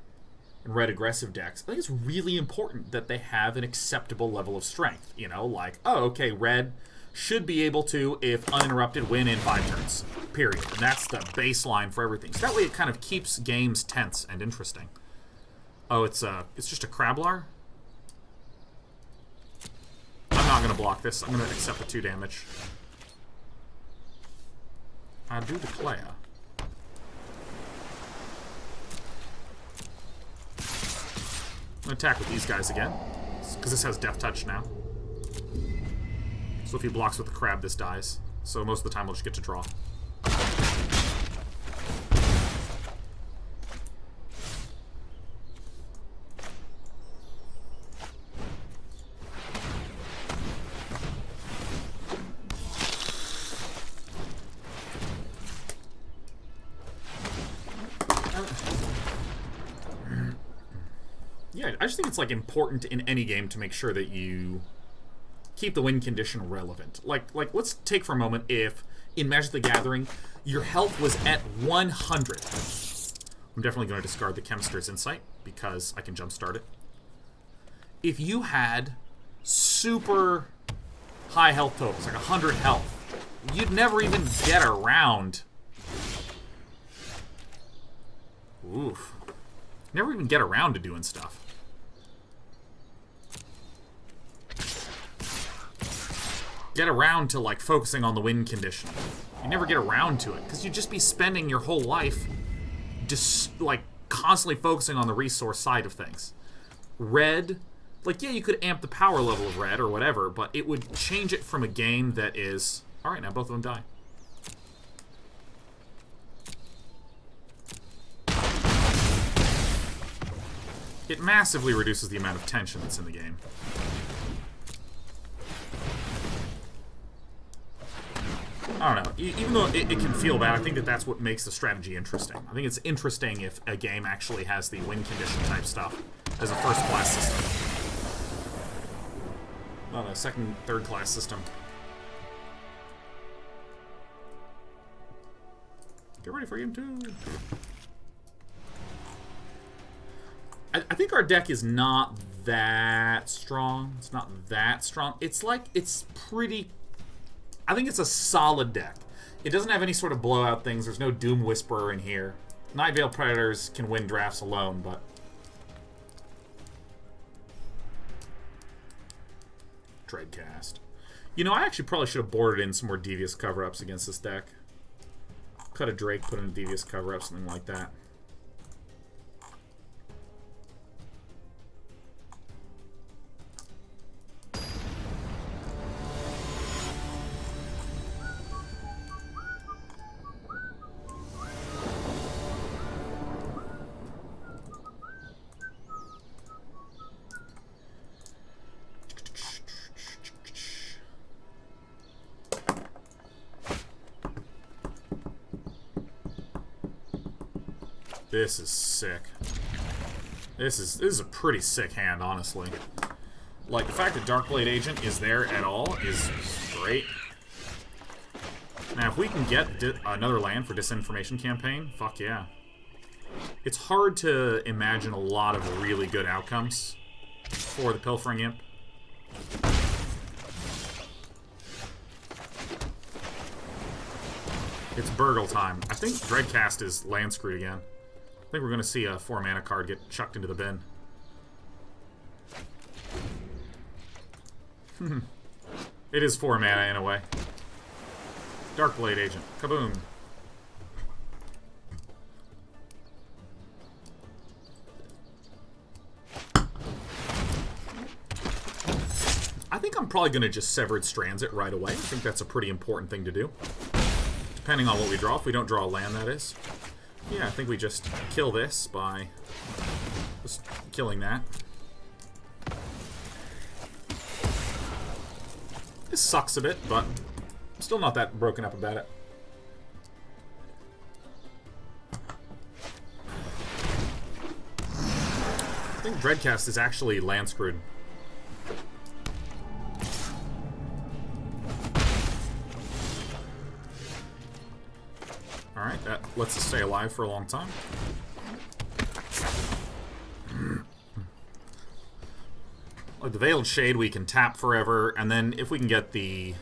and red aggressive decks, I think it's really important that they have an acceptable level of strength. You know, like, oh, okay, red should be able to, if uninterrupted, win in 5 turns. Period. And that's the baseline for everything. So that way it kind of keeps games tense and interesting. Oh, it's just a Crablar? I'm not going to block this. I'm going to accept the 2 damage. I do declare. I'm going to attack with these guys again, because this has Death Touch now. So if he blocks with the crab, this dies. So most of the time we'll just get to draw. Yeah, I just think it's like important in any game to make sure that you keep the win condition relevant. Like let's take for a moment if in Magic the Gathering your health was at 100. I'm definitely going to discard the Chemist's Insight because I can jumpstart it. If you had super high health totals, like 100 health, you'd never even get around. Oof. Never even get around to doing stuff. Get around to, like, focusing on the win condition. You never get around to it, because you'd just be spending your whole life just, like, constantly focusing on the resource side of things. Red, like, yeah, you could amp the power level of red or whatever, but it would change it from a game that is... Alright, now both of them die. It massively reduces the amount of tension that's in the game. I don't know. Even though it can feel bad, I think that that's what makes the strategy interesting. I think it's interesting if a game actually has the win condition type stuff as a first-class system. Not a second, third-class system. Get ready for game 2. I think our deck is not that strong. It's not that strong. It's like, it's pretty... I think it's a solid deck. It doesn't have any sort of blowout things. There's no Doom Whisperer in here. Night Veil Predators can win drafts alone, but... Dreadcast. You know, I actually probably should have boarded in some more Devious cover-ups against this deck. Cut a Drake, put in a Devious cover-up, something like that. This is sick. This is a pretty sick hand, honestly. Like, the fact that Darkblade Agent is there at all is great. Now, if we can get another land for Disinformation Campaign, fuck yeah. It's hard to imagine a lot of really good outcomes for the Pilfering Imp. It's Burgle time. I think Dreadcast is land screwed again. I think we're going to see a 4-mana card get chucked into the bin. It is 4 mana in a way. Darkblade Agent. Kaboom. I think I'm probably going to just Severed Strands it right away. I think that's a pretty important thing to do. Depending on what we draw. If we don't draw a land, that is. Yeah, I think we just kill this by just killing that. This sucks a bit, but I'm still not that broken up about it. I think Dreadcast is actually land screwed. Alright, that lets us stay alive for a long time. Like the Veiled Shade, we can tap forever, and then if we can get the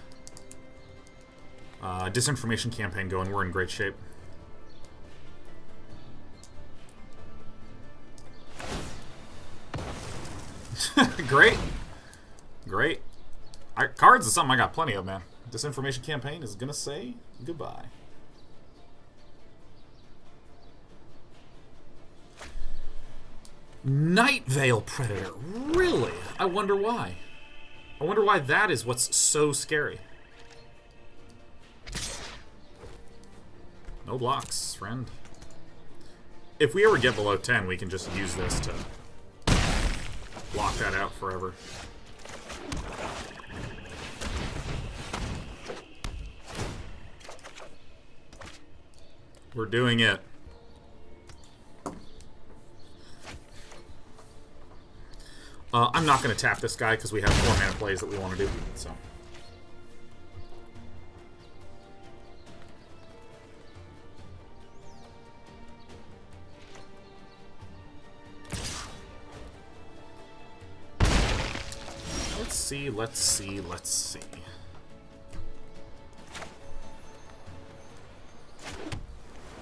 Disinformation Campaign going, we're in great shape. Great. Great. Cards is something I got plenty of, man. Disinformation Campaign is gonna say goodbye. Night Veil Predator. Really? I wonder why. I wonder why that is what's so scary. No blocks, friend. If we ever get below 10, we can just use this to block that out forever. We're doing it. I'm not going to tap this guy because we have 4 mana plays that we want to do. So. Let's see.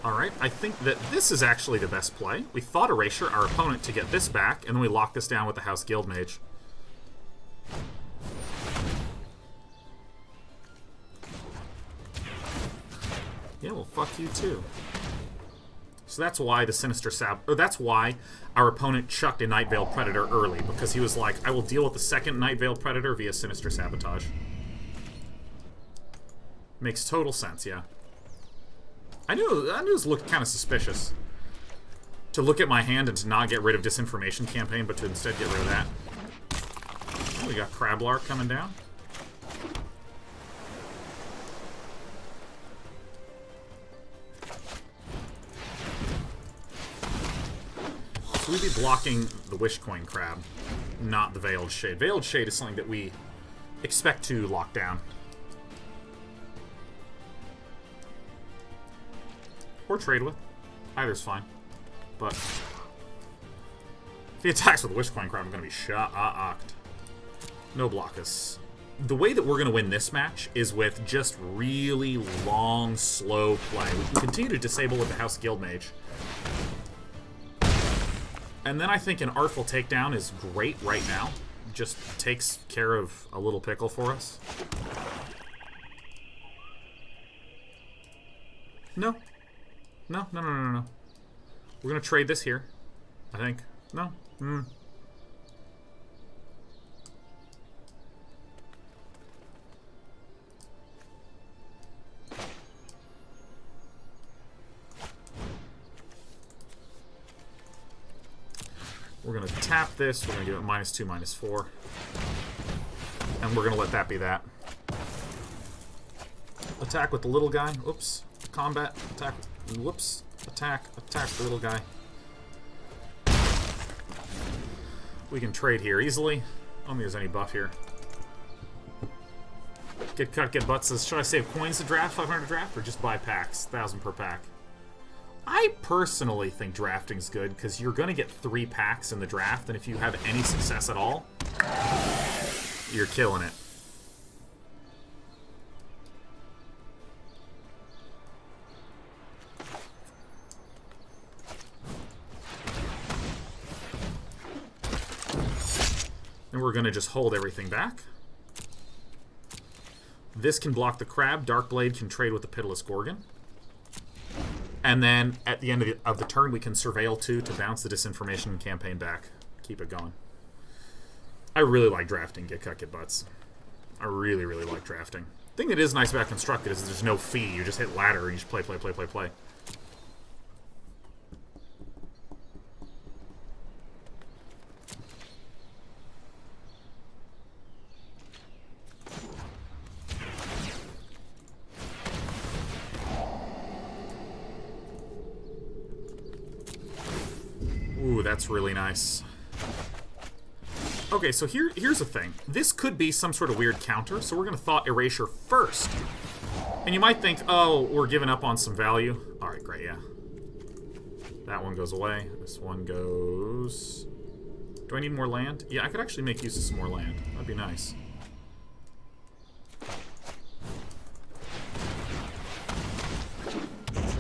Alright, I think that this is actually the best play. We thought Erasure our opponent to get this back, and then we lock this down with the House Guildmage. Yeah, well, fuck you too. So that's why the Sinister that's why our opponent chucked a Night Veil Predator early, because he was like, I will deal with the second Night Veil Predator via Sinister Sabotage. Makes total sense, yeah. I knew this looked kind of suspicious. To look at my hand and to not get rid of Disinformation Campaign, but to instead get rid of that. Oh, we got Crablark coming down. So we'd be blocking the Wishcoin Crab, not the Veiled Shade. Veiled Shade is something that we expect to lock down. Or trade with. Either's fine. But if he attacks with Wishcoin Crab, I'm going to be shocked. No blockers. The way that we're going to win this match is with just really long, slow play. We can continue to disable with the House Guildmage. And then I think an Artful Takedown is great right now. Just takes care of a little pickle for us. No. No. We're going to trade this here, I think. No. We're going to tap this. We're going to give it -2, -4. And we're going to let that be that. Attack with the little guy. Oops. Combat. Attack. Whoops. Attack the little guy. We can trade here easily. I don't think there's any buff here. Get cut, get butts says, should I save coins to draft, 500 draft, or just buy packs? 1,000 per pack. I personally think drafting's good, because you're going to get 3 packs in the draft, and if you have any success at all, you're killing it. And we're going to just hold everything back. This can block the Crab. Darkblade can trade with the Pitiless Gorgon. And then at the end of the turn, we can Surveil 2 to bounce the Disinformation Campaign back. Keep it going. I really like drafting Get Cut, Get Butts. I really, really like drafting. The thing that is nice about Constructed is there's no fee. You just hit ladder and you just play. Ooh, that's really nice. Okay, so here's the thing. This could be some sort of weird counter, so we're going to Thought Erasure first. And you might think, oh, we're giving up on some value. Alright, great, yeah. That one goes away. This one goes... Do I need more land? Yeah, I could actually make use of some more land. That'd be nice.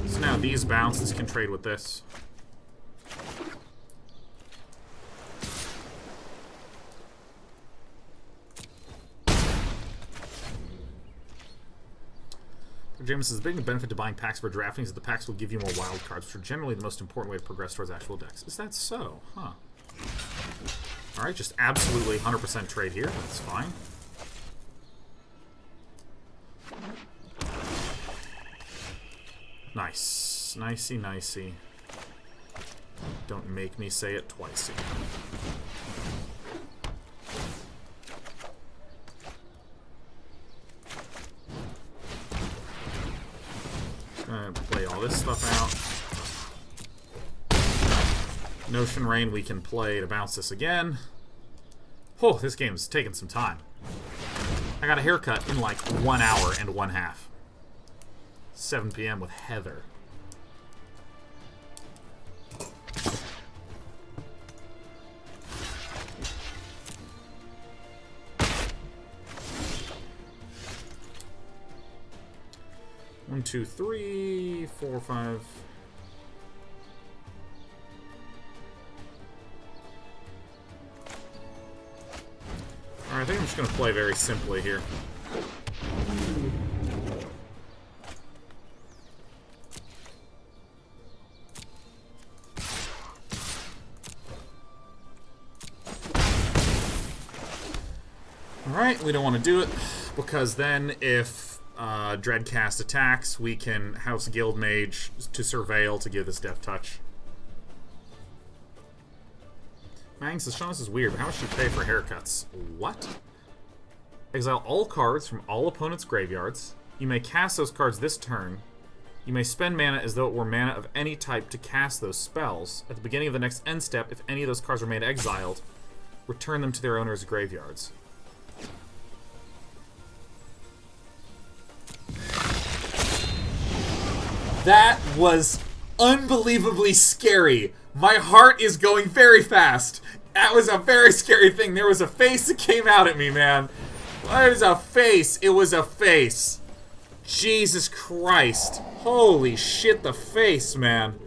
So now these bounce. This can trade with this. James says, the big benefit to buying packs for drafting is that the packs will give you more wild cards, which are generally the most important way to progress towards actual decks. Is that so? Huh. Alright, just absolutely 100% trade here. That's fine. Nice. Nicey, nicey. Don't make me say it twice. Play all this stuff out. Notion Rain we can play to bounce this again. Oh, this game's taking some time. I got a haircut in like 1 hour and 1/2. 7 p.m. with Heather. One, two, three, 4, 5. Alright, I think I'm just going to play very simply here. Alright, we don't want to do it, because then if Dreadcast attacks, we can House Guild Mage to Surveil to give this Death Touch. Mang says, Sean, this is weird, but how much do you pay for haircuts? What? Exile all cards from all opponents' graveyards. You may cast those cards this turn. You may spend mana as though it were mana of any type to cast those spells. At the beginning of the next end step, if any of those cards remain exiled, return them to their owners' graveyards. That was unbelievably scary. My heart is going very fast. That was a very scary thing. There was a face that came out at me, man. What is a face? It was a face. Jesus Christ. Holy shit, the face, man.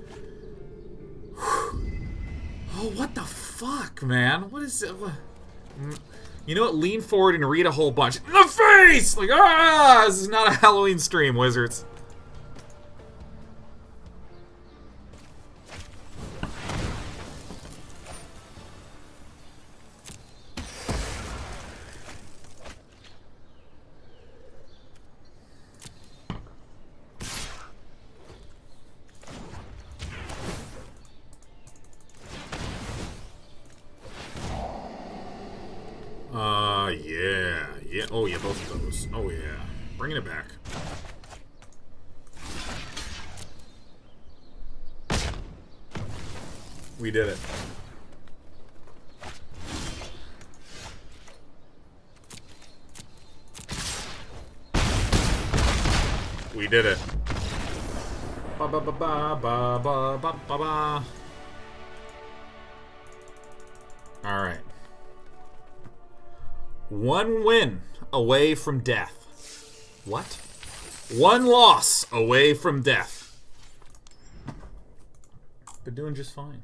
Oh, what the fuck, man? What is it? You know what? Lean forward and read a whole bunch. In the face! Like, ah! This is not a Halloween stream, wizards. Yeah. Oh, yeah, both of those. Oh, yeah. Bringing it back. We did it. We did it. Ba ba ba ba ba ba ba ba ba. All right. One win away from death. What? One loss away from death. Been doing just fine.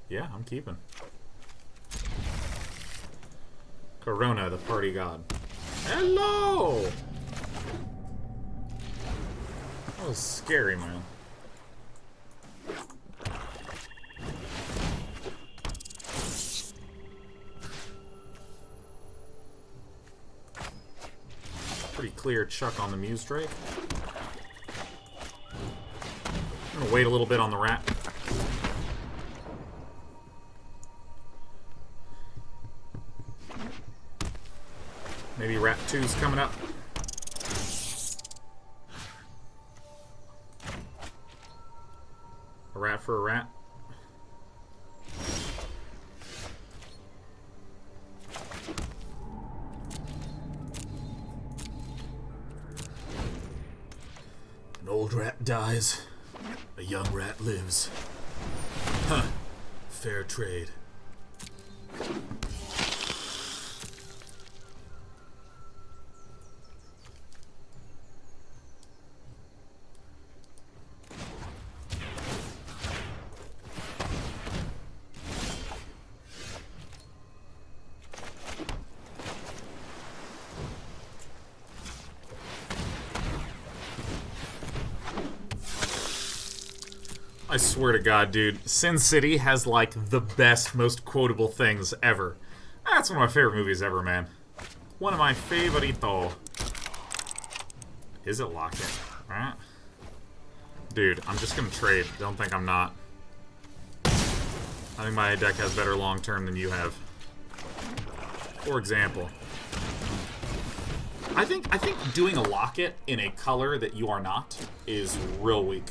Yeah, I'm keeping. Corona, the party god. Hello! That was scary, man. Pretty clear Chuck on the Muse Drake. I'm gonna wait a little bit on the rat. Maybe Rat 2's coming up. A rat for a rat. An old rat dies, a young rat lives. Huh. Fair trade. I swear to God, dude, Sin City has, like, the best, most quotable things ever. That's one of my favorite movies ever, man. One of my favorito. Is it locked in? Alright. Dude, I'm just gonna trade. Don't think I'm not. I think my deck has better long term than you have. For example. I think doing a locket in a color that you are not is real weak.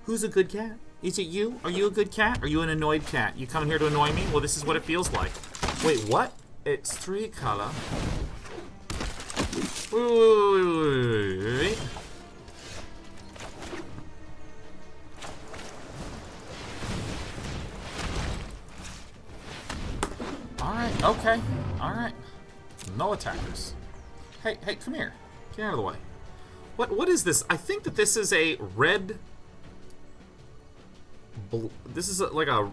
Who's a good cat? Is it you? Are you a good cat? Are you an annoyed cat? You coming here to annoy me? Well, this is what it feels like. Wait, what? It's 3 color. Wait. Alright, okay. Alright. No attackers. Hey, come here. Get out of the way. What is this? I think that this is a red... This is like a...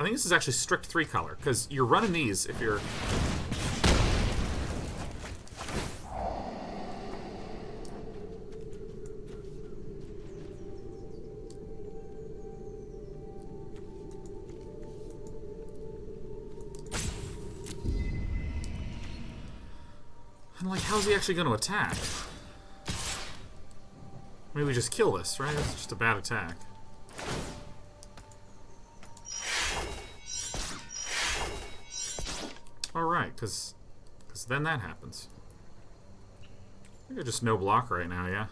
I think this is actually strict 3 color, because you're running these if you're... And like, how's he actually going to attack? Maybe we just kill this, right? It's just a bad attack. Alright, because then that happens. I think I just no block right now, yeah?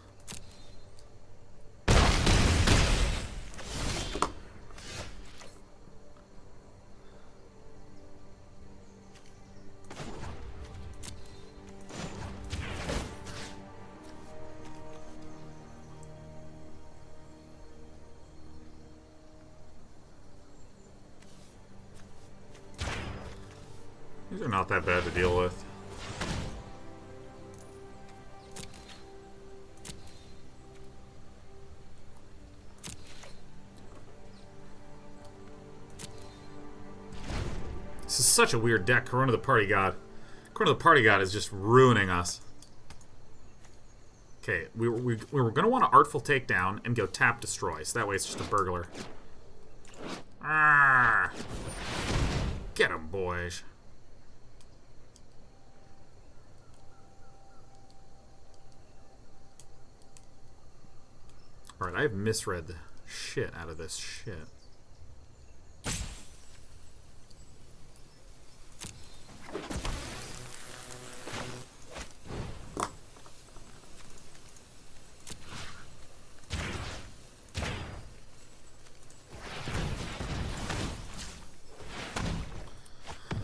These are not that bad to deal with. This is such a weird deck. Corona the Party God. Corona the Party God is just ruining us. Okay, we were going to want to Artful Takedown and go tap Destroy, so that way it's just a burglar. Ah! Get him, boys. Alright, I have misread the shit out of this shit.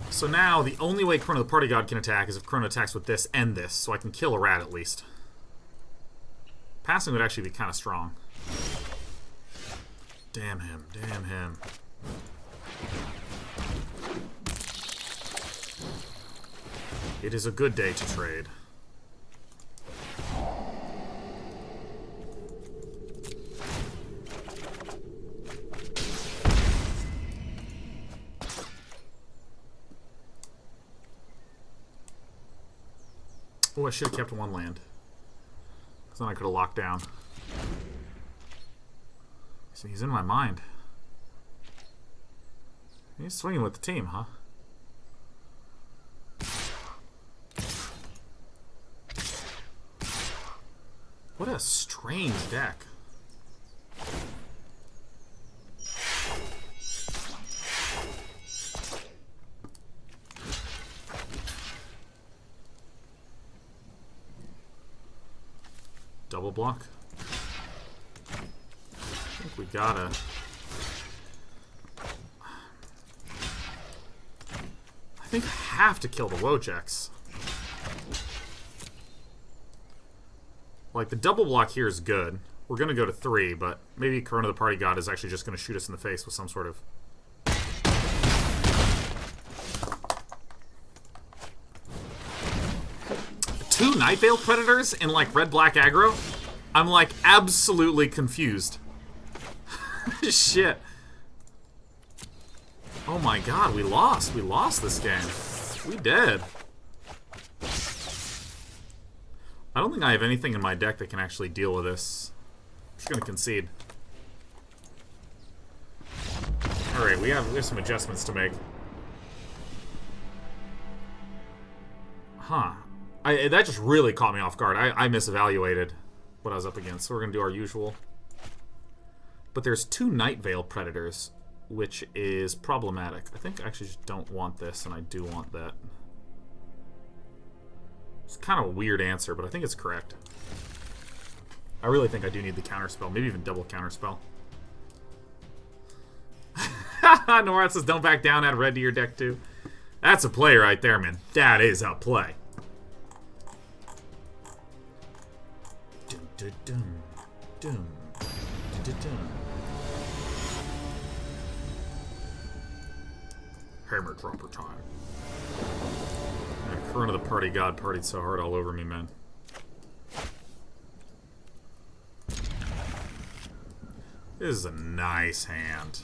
So now, the only way Chrono the Party God can attack is if Chrono attacks with this and this, so I can kill a rat at least. Passing would actually be kind of strong. Damn him, damn him. It is a good day to trade. Oh, I should have kept one land. Because then I could have locked down. So he's in my mind. He's swinging with the team, huh? What a strange deck. Double block. I think we gotta... I think I have to kill the Wojeks. Like, the double block here is good. We're gonna go to 3, but maybe Corona the Party God is actually just gonna shoot us in the face with some sort of... Two Night Veil Predators in, like, red-black aggro? I'm, like, absolutely confused. Shit. Oh my god, we lost. We lost this game. We did. I don't think I have anything in my deck that can actually deal with this. I'm just gonna concede. Alright, we have some adjustments to make. Huh. That just really caught me off guard. I misevaluated what I was up against. So we're going to do our usual. But there's 2 Night Veil Predators, which is problematic. I think I actually just don't want this, and I do want that. It's kind of a weird answer, but I think it's correct. I really think I do need the counterspell. Maybe even double counterspell. Norat says, don't back down, add red to your deck too. That's a play right there, man. That is a play. Dun, dun, dun, dun, dun, dun, dun. Hammer dropper time. Corona the Party God partied so hard all over me, man. This is a nice hand.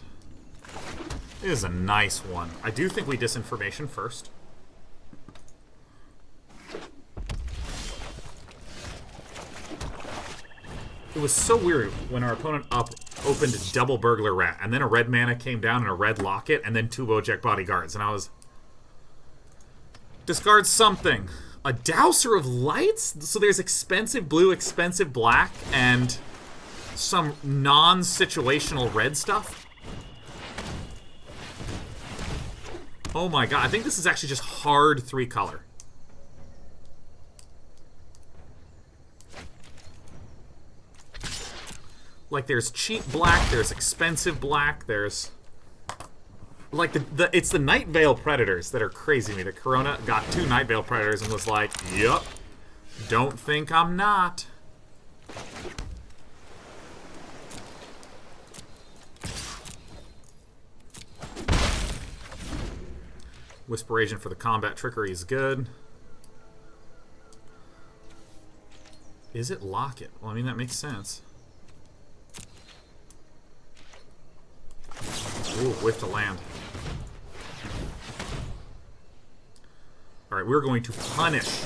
This is a nice one. I do think we disinformation first. It was so weird when our opponent opened a double Burglar Rat, and then a red mana came down and a red Locket, and then 2 Wojak Bodyguards, and I was... Discard something. A Dowser of Lights? So there's expensive blue, expensive black, and some non-situational red stuff? Oh my god, I think this is actually just hard 3-color. Like, there's cheap black, there's expensive black, there's... Like, it's the Night Veil Predators that are crazy to me. That Corona got 2 Night Veil Predators and was like, yup, don't think I'm not. Whisper Agent for the combat trickery is good. Is it Locket? Well, I mean, that makes sense. Ooh, whiff to land. Alright, we're going to punish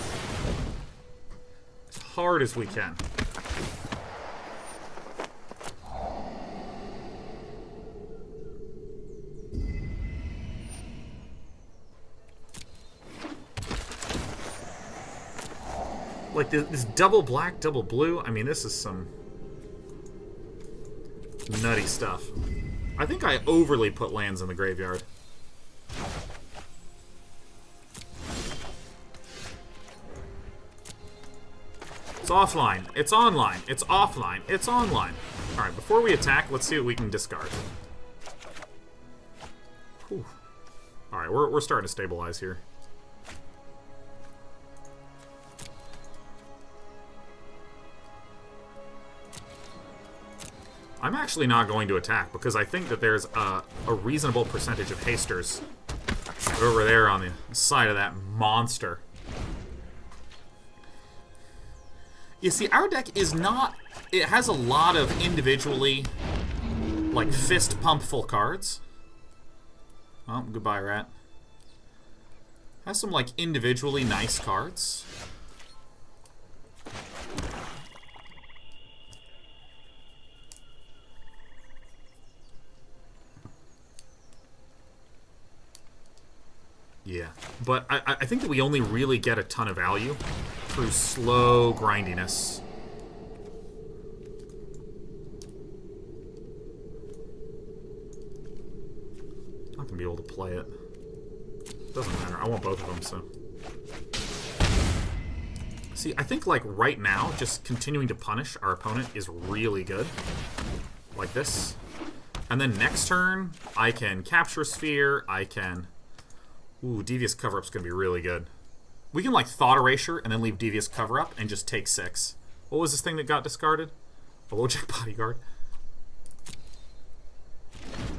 as hard as we can. Like, this double black, double blue, I mean, this is some nutty stuff. I think I overly put lands in the graveyard. It's offline. It's online. It's offline. It's online. Alright, before we attack, let's see what we can discard. Alright, we're starting to stabilize here. I'm actually not going to attack because I think that there's a reasonable percentage of hasters over there on the side of that monster. You see, our deck is not... It has a lot of individually, like, fist pump full cards. Oh, goodbye, rat. Has some, like, individually nice cards. Yeah, but I think that we only really get a ton of value through slow grindiness. Not gonna be able to play it. Doesn't matter, I want both of them, so. See, I think, like, right now, just continuing to punish our opponent is really good. Like this. And then next turn, I can capture Sphere, I can... Ooh, Devious Cover-Up's gonna be really good. We can, like, Thought Erasure and then leave Devious Cover-Up and just take 6. What was this thing that got discarded? A Wojak Bodyguard.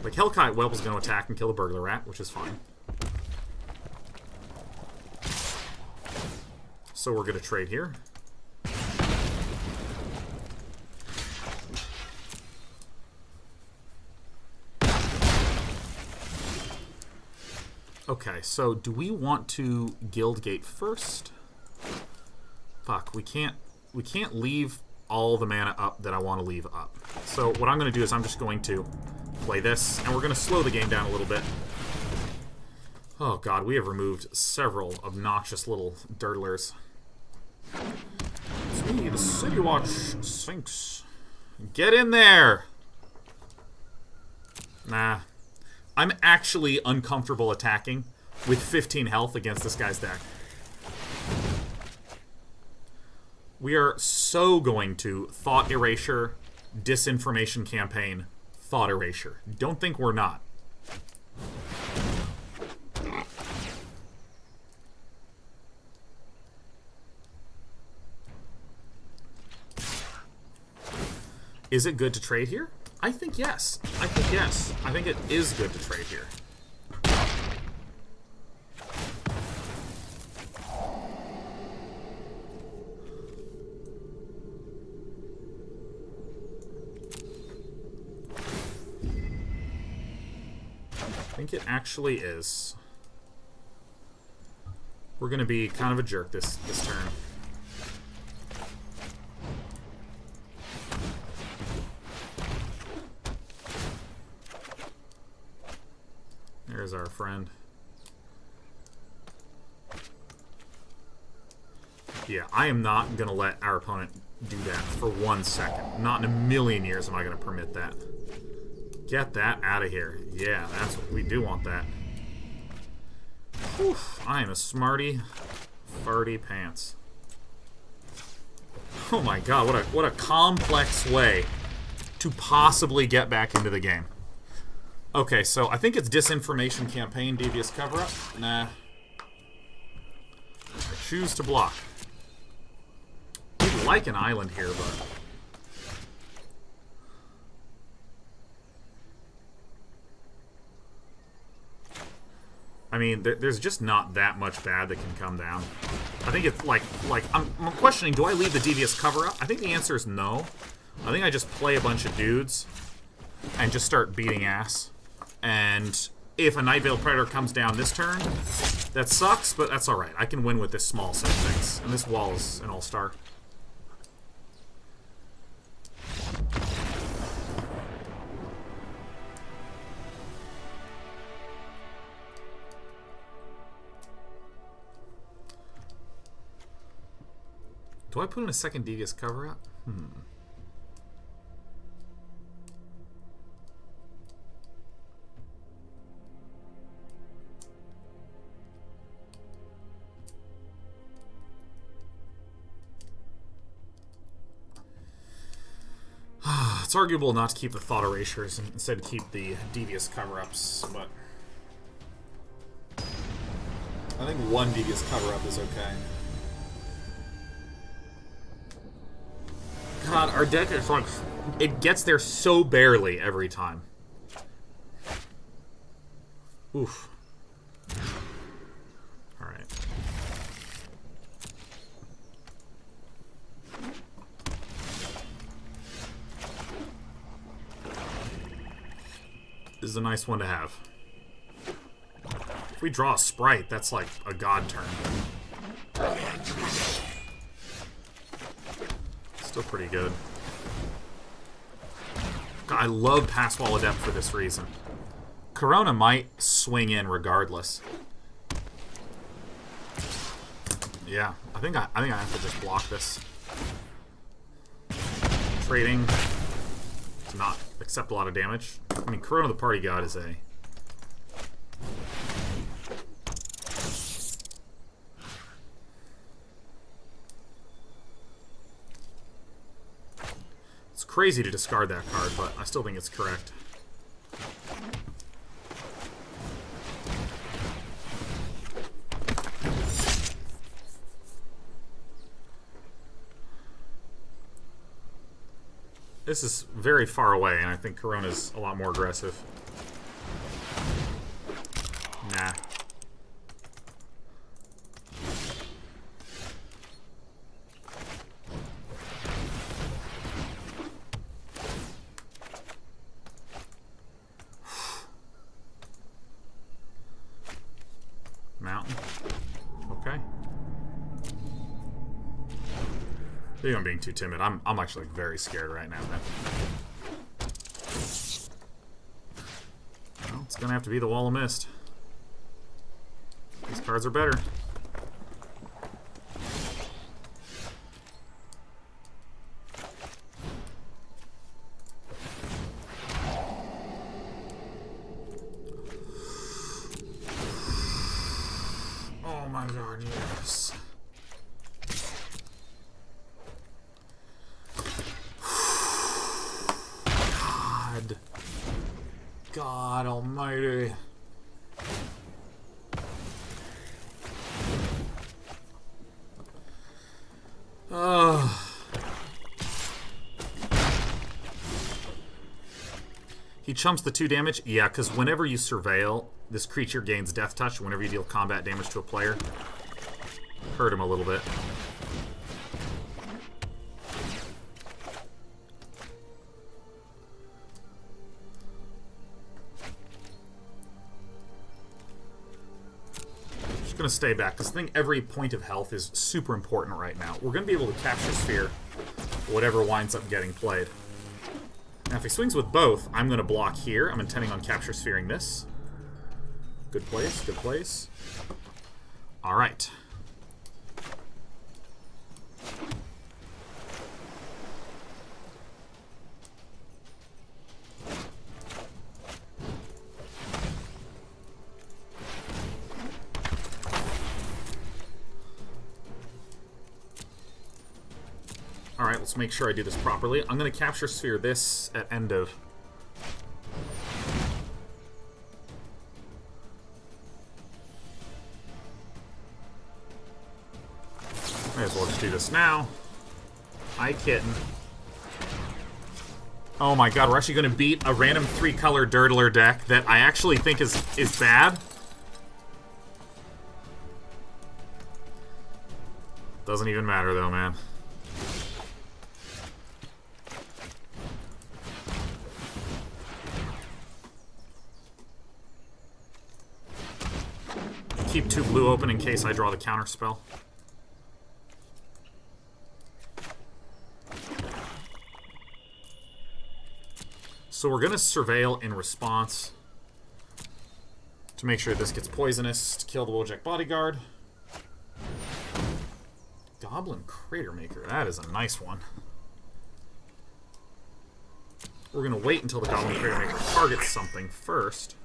Like, Hellkite Whelp is gonna attack and kill the Burglar Rat, which is fine. So we're gonna trade here. Okay, so do we want to Guildgate first? Fuck, we can't leave all the mana up that I want to leave up. So what I'm going to do is I'm just going to play this, and we're going to slow the game down a little bit. Oh god, we have removed several obnoxious little dirtlers. It's me, the City Watch Sphinx. Get in there! Nah. I'm actually uncomfortable attacking with 15 health against this guy's deck. We are so going to Thought Erasure, Disinformation Campaign, Thought Erasure. Don't think we're not. Is it good to trade here? I think yes. I think yes. I think it is good to trade here. I think it actually is. We're going to be kind of a jerk this turn. There's our friend. Yeah, I am not going to let our opponent do that for 1 second. Not in a million years am I going to permit that. Get that out of here. Yeah, that's what we do want that. Whew, I am a smarty farty pants. Oh my god, what a complex way to possibly get back into the game. Okay, so I think it's Disinformation Campaign, Devious Cover-Up. Nah. I choose to block. We'd like an island here, but... I mean, there's just not that much bad that can come down. I think it's like I'm questioning, do I leave the Devious Cover-Up? I think the answer is no. I think I just play a bunch of dudes and just start beating ass. And if a Nightveiled Predator comes down this turn, that sucks, but that's alright. I can win with this small set of things. And this wall is an all-star. Do I put in a second Devious Cover-Up? It's arguable not to keep the Thought Erasures and instead keep the Devious Cover-Ups, but... I think one Devious Cover-Up is okay. God, our deck is like... It gets there so barely every time. Oof. Alright. This is a nice one to have. If we draw a Sprite, that's like a god turn. Still pretty good. God, I love Pass Wall Adept for this reason. Corona might swing in regardless. Yeah, I think I have to just block this. Trading to not accept a lot of damage. I mean, Corona the Party God is a... It's crazy to discard that card, but I still think it's correct. This is very far away, and I think Corona's a lot more aggressive. Nah. Mountain. Okay. I think I'm being too timid. I'm actually very scared right now. Well, it's gonna have to be the Wall of Mist. Cards are better. Oh my god, yes. God almighty. He chumps the 2 damage? Yeah, because whenever you surveil, this creature gains death touch whenever you deal combat damage to a player. Hurt him a little bit. Just gonna stay back, because I think every point of health is super important right now. We're gonna be able to capture Sphere, whatever winds up getting played. Now, if he swings with both, I'm going to block here. I'm intending on capture sphering this. Good place, good place. All right. Alright, let's make sure I do this properly. I'm going to capture sphere this at end of. May as well just do this now. Hi, kitten. Oh my god, we're actually going to beat a random 3-color Dirtler deck that I actually think is bad. Doesn't even matter though, man. Keep 2 blue open in case I draw the counter spell. So we're going to surveil in response to make sure this gets poisonous to kill the Wojak Bodyguard. Goblin Crater Maker, that is a nice one. We're going to wait until the Goblin Crater Maker targets something first.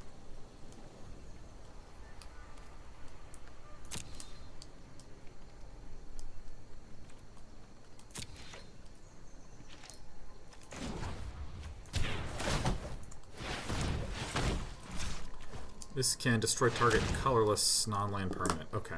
This can destroy target colorless non-land permanent. Okay.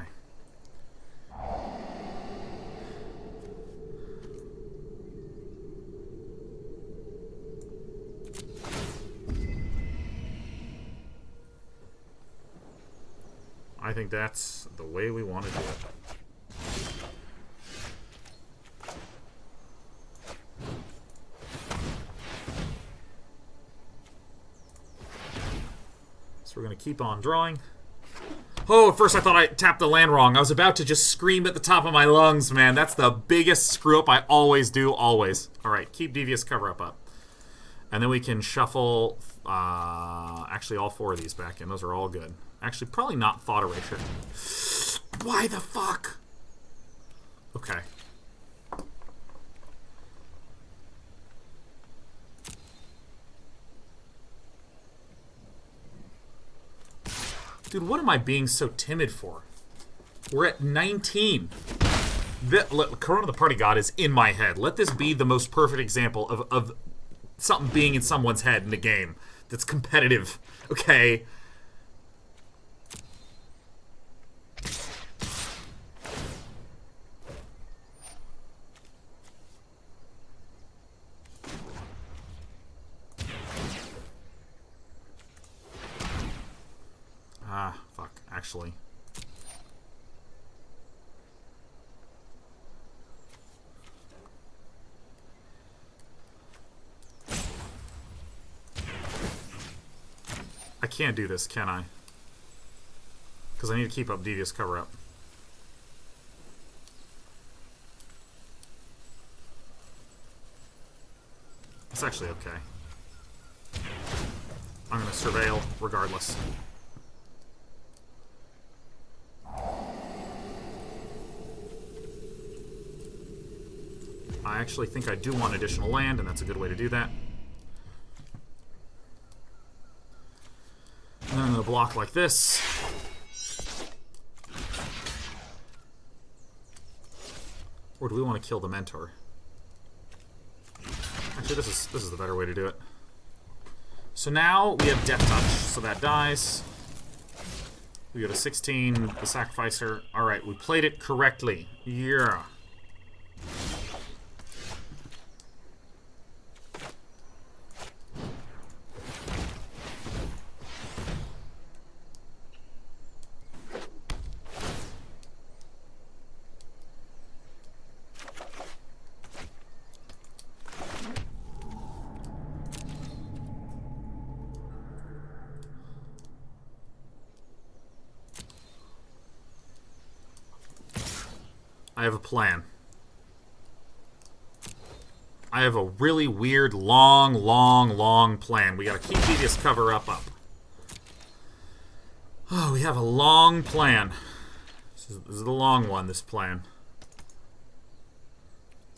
I think that's the way we want to do it. So we're going to keep on drawing. Oh, at first I thought I tapped the land wrong. I was about to just scream at the top of my lungs, man. That's the biggest screw-up I always do, always. Alright, keep Devious Cover-Up up. And then we can shuffle, actually all 4 of these back in. Those are all good. Actually, probably not Thought Erasure. Why the fuck? Okay. Dude, what am I being so timid for? We're at 19. Corona the Party God is in my head. Let this be the most perfect example of something being in someone's head in the game that's competitive. Okay. Ah, fuck, actually. I can't do this, can I? Because I need to keep up Devious Cover-Up. It's actually okay. I'm going to surveil regardless. I actually think I do want additional land, and that's a good way to do that. And then I'm going to block like this. Or do we want to kill the Mentor? Actually, this is the better way to do it. So now we have Death Touch, so that dies. We go to 16, the Sacrificer. Alright, we played it correctly. Yeah. I have a plan. I have a really weird, long plan. We gotta keep this cover up. Oh, we have a long plan. This is the long one, this plan.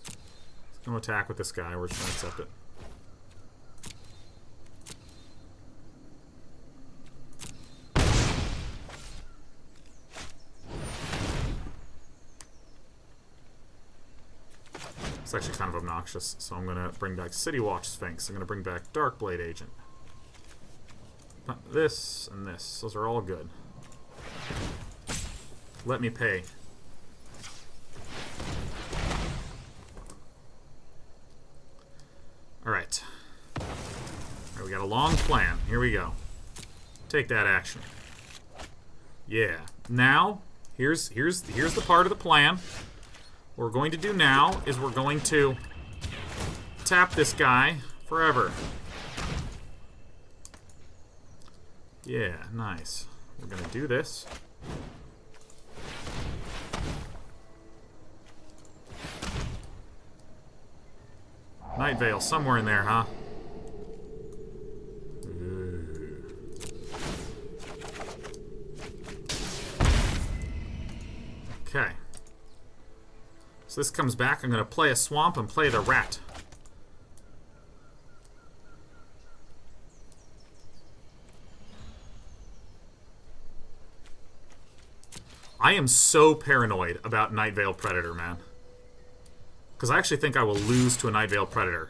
Let's go attack with this guy. We're just gonna accept it. It's actually kind of obnoxious, so I'm going to bring back City Watch Sphinx. I'm going to bring back Darkblade Agent. This and this. Those are all good. Let me pay. Alright. Alright, we got a long plan. Here we go. Take that action. Yeah. Now, here's the part of the plan. What we're going to do now is we're going to tap this guy forever. Yeah, nice. We're going to do this. Night Veil, somewhere in there, huh? Okay. So this comes back. I'm going to play a swamp and play the rat. I am so paranoid about Night Veil Predator, man. Because I actually think I will lose to a Night Veil Predator.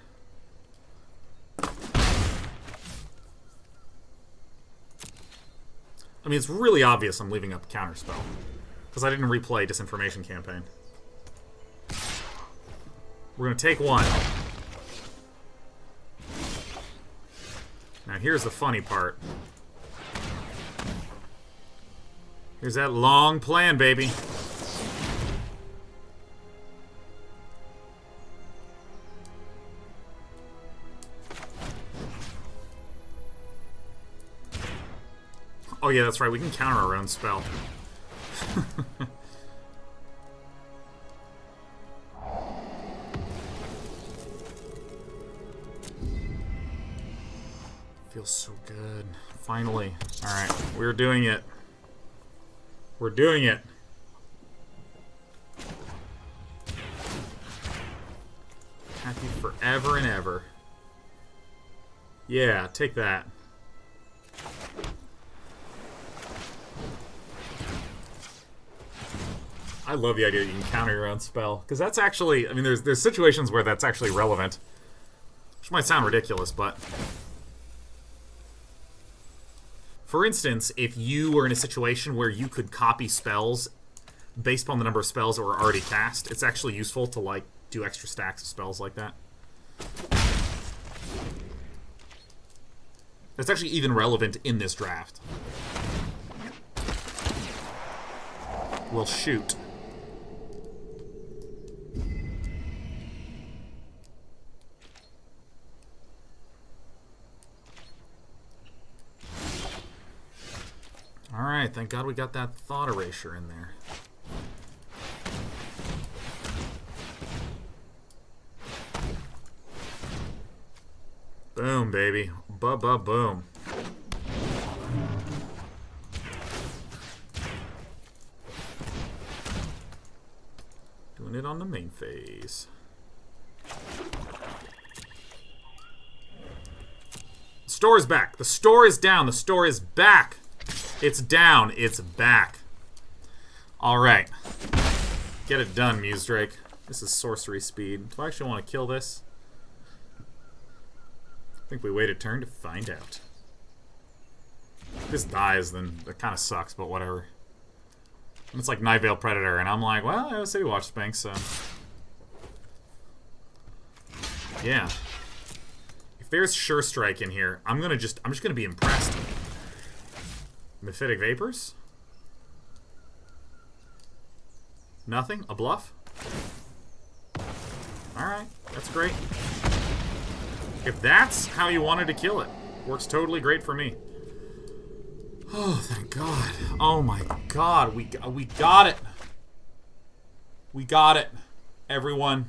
I mean, it's really obvious I'm leaving up Counterspell. Because I didn't replay Disinformation Campaign. We're going to take one. Now here's the funny part. Here's that long plan, baby. Oh yeah, that's right, we can counter our own spell. Feels so good. Finally. Alright, we're doing it. We're doing it. Happy forever and ever. Yeah, take that. I love the idea that you can counter your own spell. Because that's actually, I mean, there's situations where that's actually relevant. Which might sound ridiculous, but... For instance, if you were in a situation where you could copy spells based upon the number of spells that were already cast, it's actually useful to, like, do extra stacks of spells like that. It's actually even relevant in this draft. We'll shoot. Alright, thank God we got that Thought Erasure in there. Boom, baby. Ba-ba-boom. Doing it on the main phase. store is back. The store is down. The store is back. It's down. It's back. Alright. Get it done, Muse Drake. This is sorcery speed. Do I actually want to kill this? I think we wait a turn to find out. If this dies, then that kind of sucks, but whatever. And it's like Night Veil Predator, and I'm like, well, I have a City Watch Sphinx, so... Yeah. If there's Sure Strike in here, I'm just gonna be impressed. Mephitic Vapors? Nothing? A bluff? Alright, that's great. If that's how you wanted to kill it, works totally great for me. Oh, thank God. Oh my God, we got it. We got it. Everyone.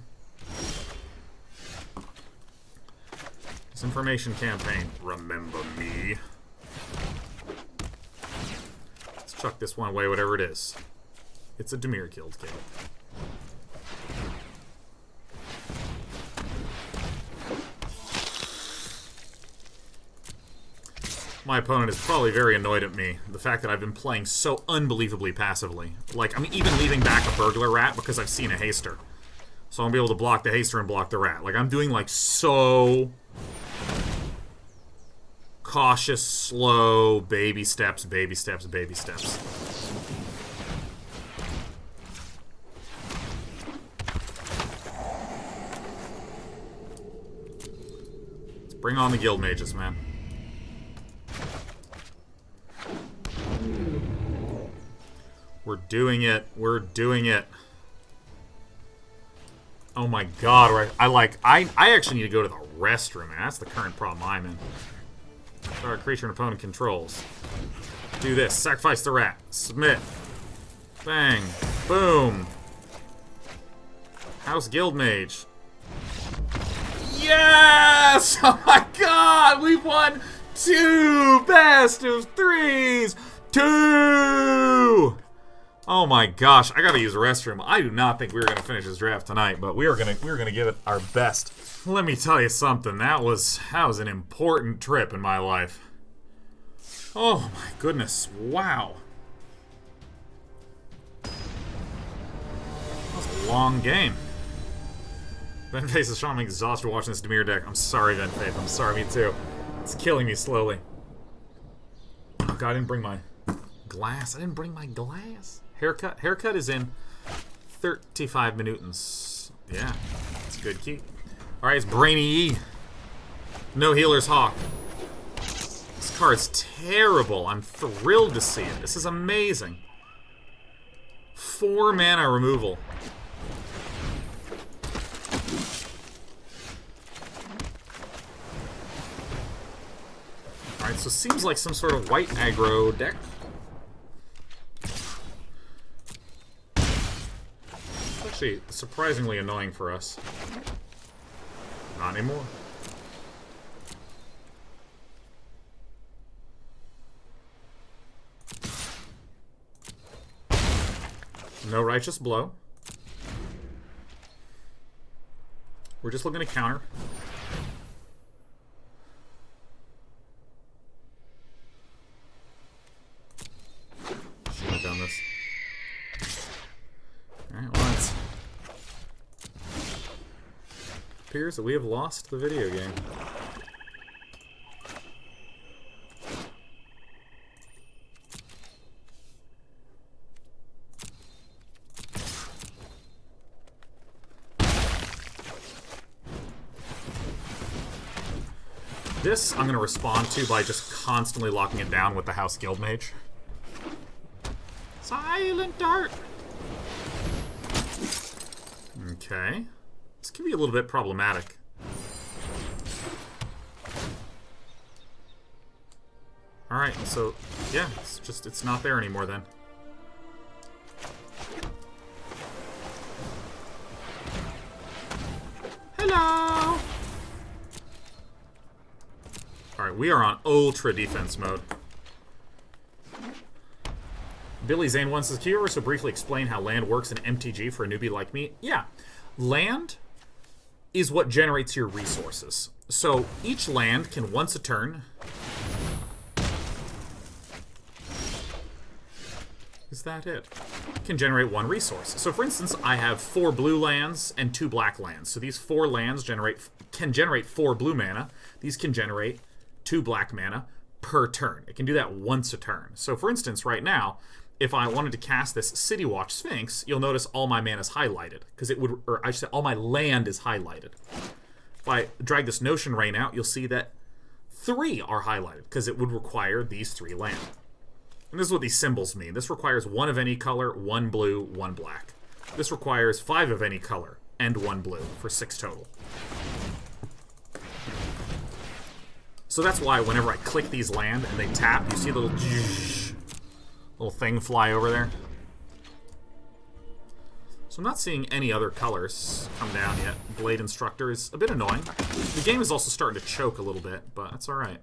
Disinformation campaign. Remember me. Let's chuck this one away, whatever it is. It's a Dimir killed kid. My opponent is probably very annoyed at me. The fact that I've been playing so unbelievably passively. Like, I'm even leaving back a Burglar Rat because I've seen a Haster. So I'm going to be able to block the Haster and block the Rat. Like, I'm doing, like, so... cautious, slow, baby steps, baby steps, baby steps. Let's bring on the Guild Mages, man. We're doing it. We're doing it. Oh my God. I actually need to go to the restroom, man. That's the current problem I'm in. Our creature and opponent controls. Do this. Sacrifice the rat. Submit. Bang. Boom. House Guild Mage. Yes! Oh my God! We've won 2 best of 3s! 2! Oh my gosh, I gotta use the restroom. I do not think we were gonna finish this draft tonight, but we were gonna give it our best. Let me tell you something. That was an important trip in my life. Oh my goodness! Wow. That was a long game. Ben Face is showing me exhausted watching this Dimir deck. I'm sorry, Ben Faith. I'm sorry, me too. It's killing me slowly. Oh God, I didn't bring my glass. I didn't bring my glass. Haircut. Haircut is in 35 minutes. Yeah, it's a good key. Alright, it's Brainy E. No Healer's Hawk. This card's terrible. I'm thrilled to see it. This is amazing. 4 mana removal. Alright, so it seems like some sort of white aggro deck. Actually surprisingly annoying for us. Not anymore. No Righteous Blow. We're just looking to counter. Should have done this. Alright, well, it appears that we have lost the video game. This I'm going to respond to by just constantly locking it down with the House Guild Mage. Silent Dart! Okay. This can be a little bit problematic. Alright, so, yeah, it's not there anymore then. Hello! Alright, we are on ultra defense mode. Billy Zane wants to cure, so briefly explain how land works in MTG for a newbie like me. Yeah, land is what generates your resources. So each land can once a turn... Is that it? Can generate 1 resource. So for instance, I have 4 blue lands and 2 black lands. So these 4 lands can generate 4 blue mana. These can generate 2 black mana per turn. It can do that once a turn. So for instance, right now, if I wanted to cast this City Watch Sphinx, you'll notice all my mana is highlighted. Because it would, or I should say, all my land is highlighted. If I drag this Notion Rain out, you'll see that 3 are highlighted. Because it would require these 3 land. And this is what these symbols mean. This requires 1 of any color, 1 blue, 1 black. This requires 5 of any color and 1 blue for 6 total. So that's why whenever I click these land and they tap, you see a little thing fly over there. So I'm not seeing any other colors come down yet. Blade Instructor is a bit annoying. The game is also starting to choke a little bit, but that's alright.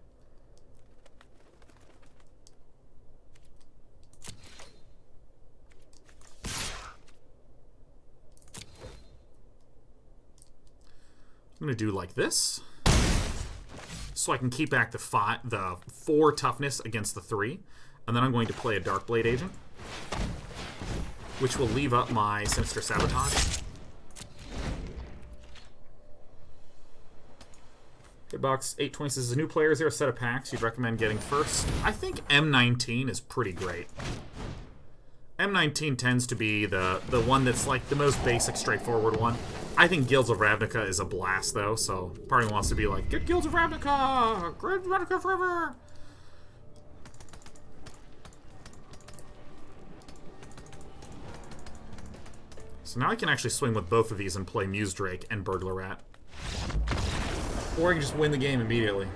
I'm going to do like this, so I can keep back the 4 toughness against the 3, and then I'm going to play a Darkblade Agent, which will leave up my Sinister Sabotage. Hitbox 820 says, as a new player, is there a set of packs you'd recommend getting first? I think M19 is pretty great. M19 tends to be the one that's like the most basic, straightforward one. I think Guilds of Ravnica is a blast, though, so part of me wants to be like, get Guilds of Ravnica! Great Ravnica forever! So now I can actually swing with both of these and play Muse Drake and Burglar Rat. Or I can just win the game immediately.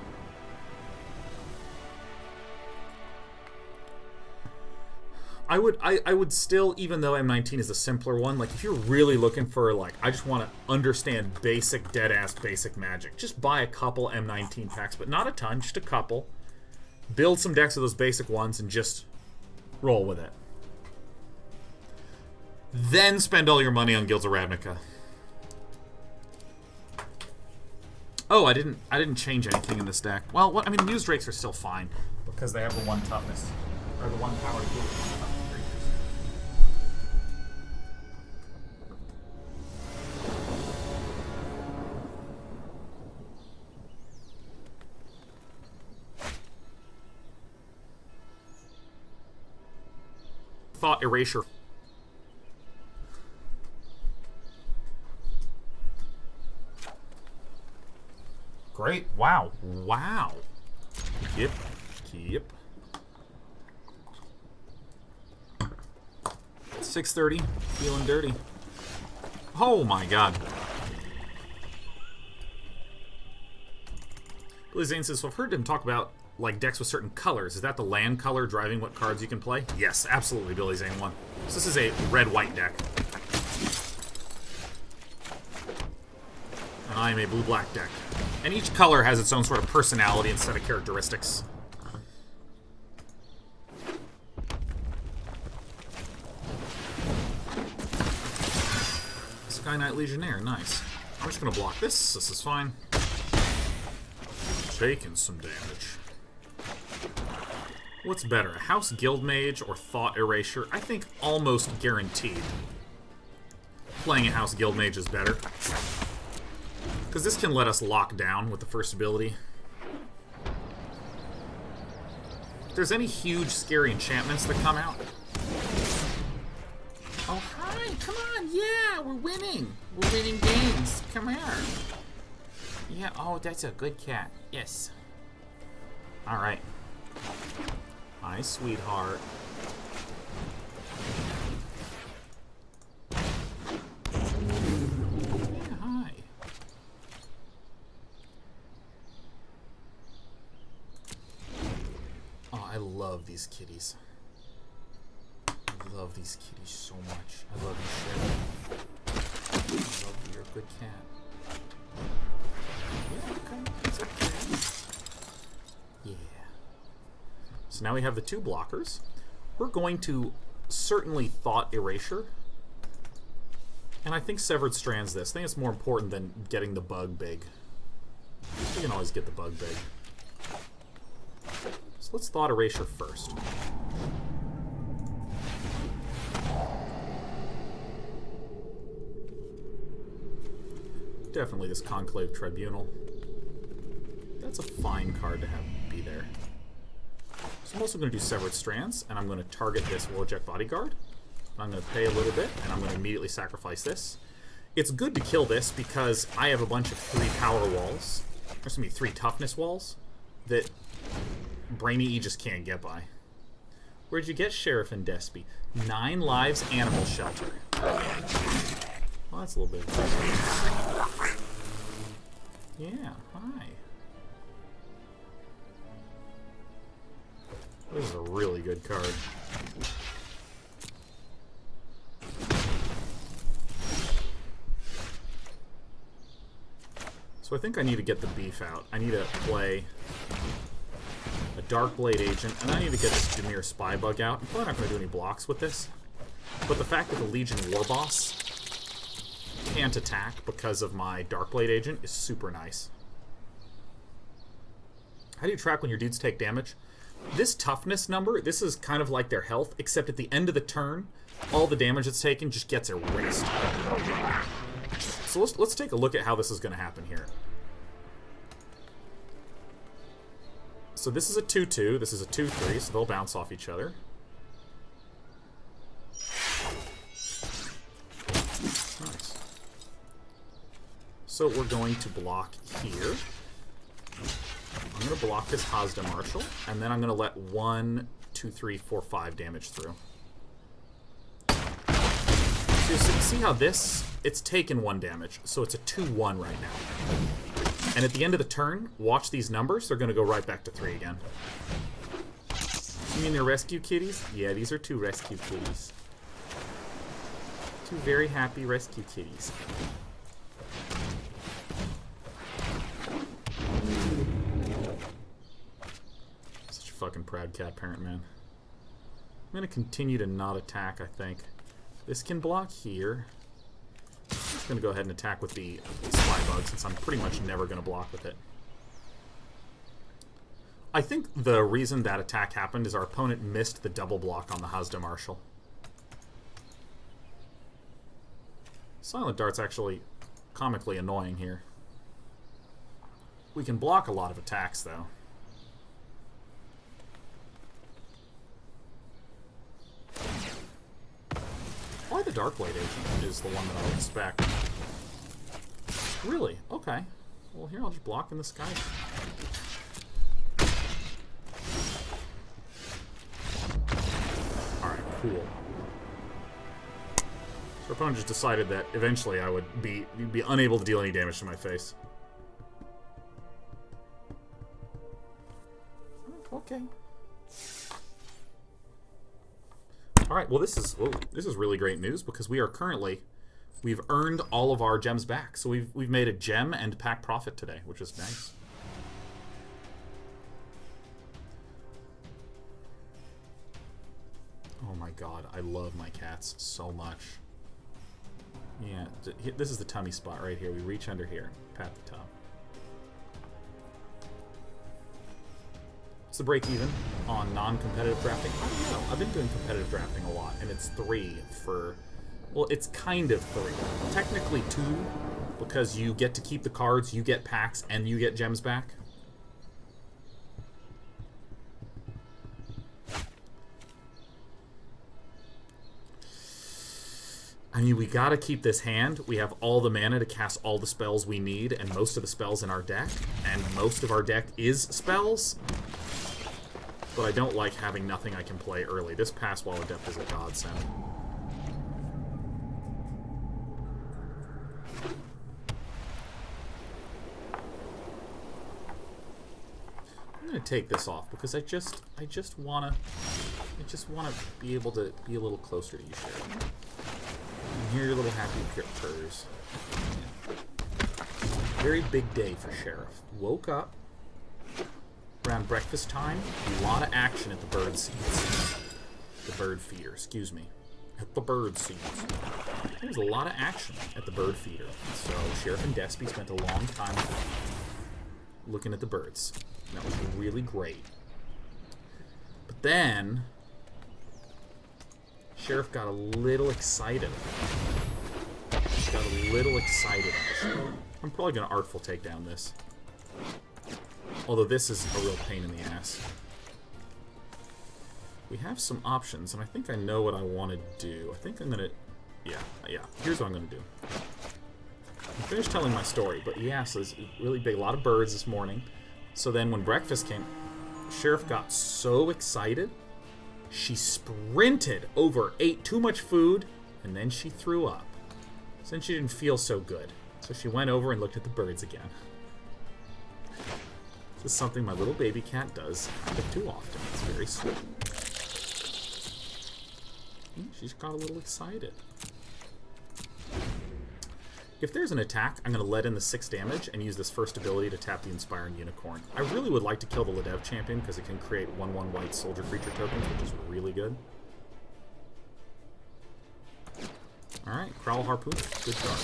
I would still, even though M19 is the simpler one, like if you're really looking for like, I just want to understand basic, dead-ass basic Magic, just buy a couple M19 packs, but not a ton, just a couple. Build some decks of those basic ones and just roll with it. Then spend all your money on Guilds of Ravnica. Oh, I didn't change anything in this deck. Well, what I mean, Muse Drakes are still fine because they have the 1 toughness or the 1 power to creatures. Thought Erasure. Great. Wow. Wow. Yep. Yep. 6:30. Feeling dirty. Oh my god. Billy Zane says, so I've heard him talk about like decks with certain colors. Is that the land color driving what cards you can play? Yes, absolutely, Billy Zane 1. So this is a red-white deck. And I am a blue-black deck. And each color has its own sort of personality and set of characteristics. Sky Knight Legionnaire, nice. I'm just going to block this. This is fine. Taking some damage. What's better, a House Guildmage or Thought Erasure? I think almost guaranteed playing a House Guildmage is better. Because this can let us lock down with the first ability. If there's any huge, scary enchantments that come out... Oh, hi! Come on! Yeah! We're winning! We're winning games! Come here! Yeah, oh, that's a good cat. Yes. Alright. Hi, sweetheart. Yeah, hi. Oh, I love these kitties. I love these kitties so much. I love you, Sherry. I love you. You're a good cat. Yeah, okay. It's okay. Yeah. So now we have the 2 blockers. We're going to certainly Thought Erasure. And I think Severed Strands this. I think it's more important than getting the bug big. We can always get the bug big. So let's Thought Erasure first. Definitely this Conclave Tribunal. That's a fine card to have be there. So I'm also going to do Severed Strands, and I'm going to target this Warjack Bodyguard. I'm going to pay a little bit, and I'm going to immediately sacrifice this. It's good to kill this because I have a bunch of 3 power walls. There's going to be 3 toughness walls that Brainy E just can't get by. Where'd you get Sheriff and Despy? 9 lives, Animal Shelter. Well, that's a little bit. Yeah, hi. This is a really good card. So I think I need to get the beef out. I need to play a Darkblade Agent, and I need to get this Dimir Spybug out. I'm probably not going to do any blocks with this. But the fact that the Legion Warboss can't attack because of my Darkblade Agent is super nice. How do you track when your dudes take damage? This toughness number, this is kind of like their health, except at the end of the turn, all the damage it's taken just gets erased. So let's take a look at how this is going to happen here. So this is a 2-2, this is a 2-3, so they'll bounce off each other. Nice. So we're going to block here. I'm going to block this Hazda Marshal, and then I'm going to let 1, 2, 3, 4, 5 damage through. So you see how this, it's taken 1 damage, so it's a 2-1 right now. And at the end of the turn, watch these numbers, they're going to go right back to 3 again. You mean they're rescue kitties? Yeah, these are 2 rescue kitties. 2 very happy rescue kitties. Fucking proud cat parent, man. I'm gonna continue to not attack, I think. This can block here. I'm just gonna go ahead and attack with the Spybug since I'm pretty much never gonna block with it. I think the reason that attack happened is our opponent missed the double block on the Hazda Marshal. Silent Dart's actually comically annoying here. We can block a lot of attacks, though. Why the Darkblade Agent is the one that I would expect. Really? Okay. Well, here, I'll just block in the sky. Alright, cool. So our opponent just decided that eventually I would be unable to deal any damage to my face. Okay. Alright, well this is really great news because we've earned all of our gems back. So we've made a gem and pack profit today, which is nice. Oh my god, I love my cats so much. Yeah, this is the tummy spot right here. We reach under here, pat the top. What's the break even on non-competitive drafting? I don't know. I've been doing competitive drafting a lot, and it's 3 for... Well, it's kind of 3. Technically 2, because you get to keep the cards, you get packs, and you get gems back. I mean, we gotta keep this hand. We have all the mana to cast all the spells we need, and most of the spells in our deck, and most of our deck is spells. But I don't like having nothing I can play early. This Pass Wall of Death is a godsend. I'm gonna take this off because I just wanna be able to be a little closer to you, Sheriff. And hear your little happy purrs. Very big day for Sheriff. Woke up around breakfast time, a lot of action at the bird seeds. The bird feeder, excuse me. At the bird seeds. There was a lot of action at the bird feeder. So Sheriff and Despy spent a long time looking at the birds. That was really great. But then Sheriff got a little excited. She got a little excited. I'm probably going to Artful take down this. Although this is a real pain in the ass. We have some options, and I think I know what I want to do. I think I'm going to... Yeah. Here's what I'm going to do. I finished telling my story, but yeah, so it's really big. A lot of birds this morning. So then when breakfast came, Sheriff got so excited, she sprinted over, ate too much food, and then she threw up. Since she didn't feel so good. So she went over and looked at the birds again. This is something my little baby cat does kind of too often. It's very sweet. She's got a little excited. If there's an attack, I'm going to let in the 6 damage and use this first ability to tap the Inspiring Unicorn. I really would like to kill the Ladev champion because it can create 1/1 white soldier creature tokens, which is really good. Alright, Crowl Harpoon. Good job.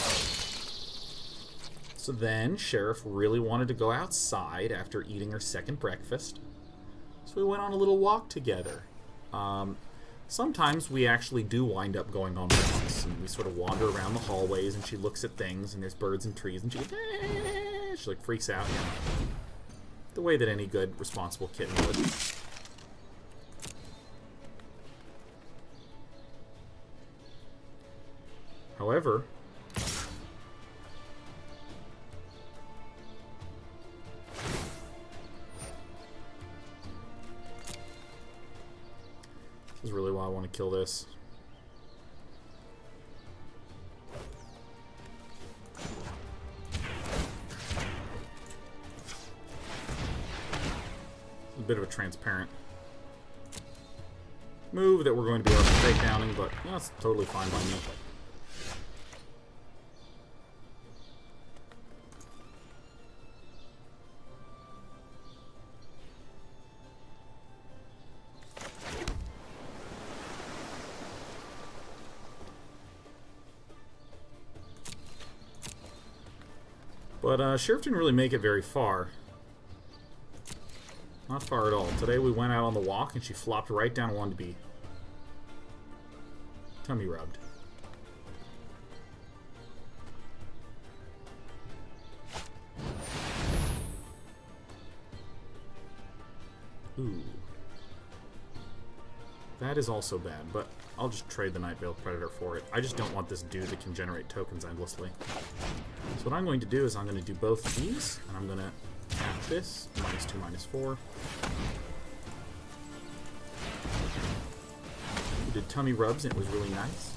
So then, Sheriff really wanted to go outside after eating her second breakfast. So we went on a little walk together. Sometimes we actually do wind up going on walks, and we sort of wander around the hallways, and she looks at things, and there's birds and trees, and she like freaks out, you know, the way that any good, responsible kitten would. However, this is really why I want to kill this. It's a bit of a transparent move that we're going to be able to take downing, but that's totally fine by me. But Sheriff didn't really make it very far. Not far at all. Today we went out on the walk and she flopped right down and wanted to be tummy rubbed. Ooh. That is also bad, but I'll just trade the Nightveil Predator for it. I just don't want this dude that can generate tokens endlessly. So what I'm going to do is I'm going to do both of these, and I'm going to tap this, -2, -4. We did tummy rubs, and it was really nice.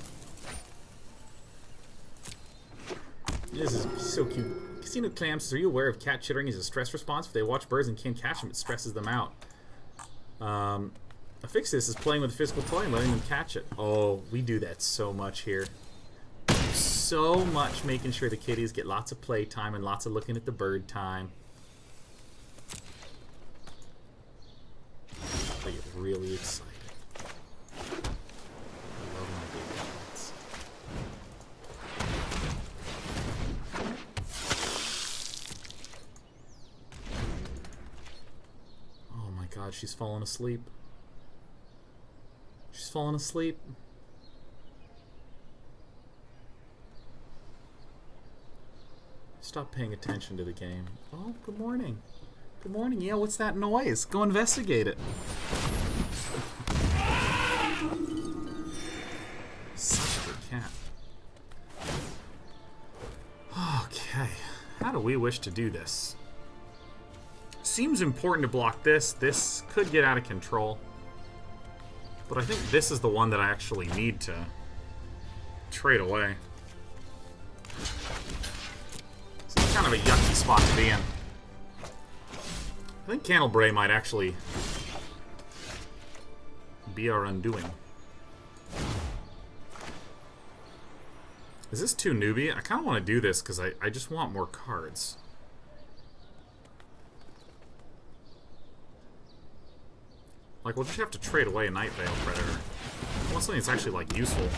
This is so cute. Casino Clams, are you aware of cat chittering as a stress response? If they watch birds and can't catch them, it stresses them out. A fix this is playing with a physical toy and letting them catch it. Oh, we do that so much here. So much making sure the kitties get lots of play time and lots of looking at the bird time. They get really excited. I love my baby cats. Oh my god, she's fallen asleep. She's fallen asleep. Stop paying attention to the game. Oh, good morning. Good morning. Yeah, what's that noise? Go investigate it. Such a good cat. Okay. How do we wish to do this? Seems important to block this. This could get out of control. But I think this is the one that I actually need to trade away. It's kind of a yucky spot to be in. I think Candlebray might actually be our undoing. Is this too newbie? I kind of want to do this because I just want more cards. Like, we'll just have to trade away a Nightveil Predator. I want something that's actually, like, useful.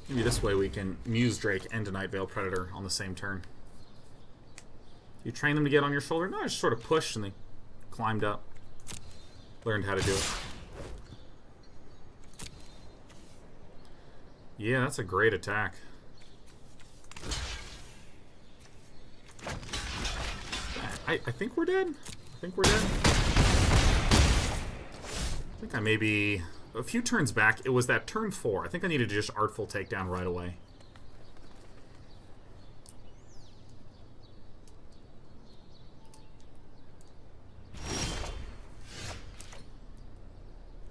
Maybe this way we can Muse Drake and a Night Veil Predator on the same turn. You train them to get on your shoulder? No, I just sort of pushed and they climbed up. Learned how to do it. Yeah, that's a great attack. I think we're dead. I think we're dead. I think I maybe... A few turns back, it was that turn 4. I think I needed to just Artful Takedown right away.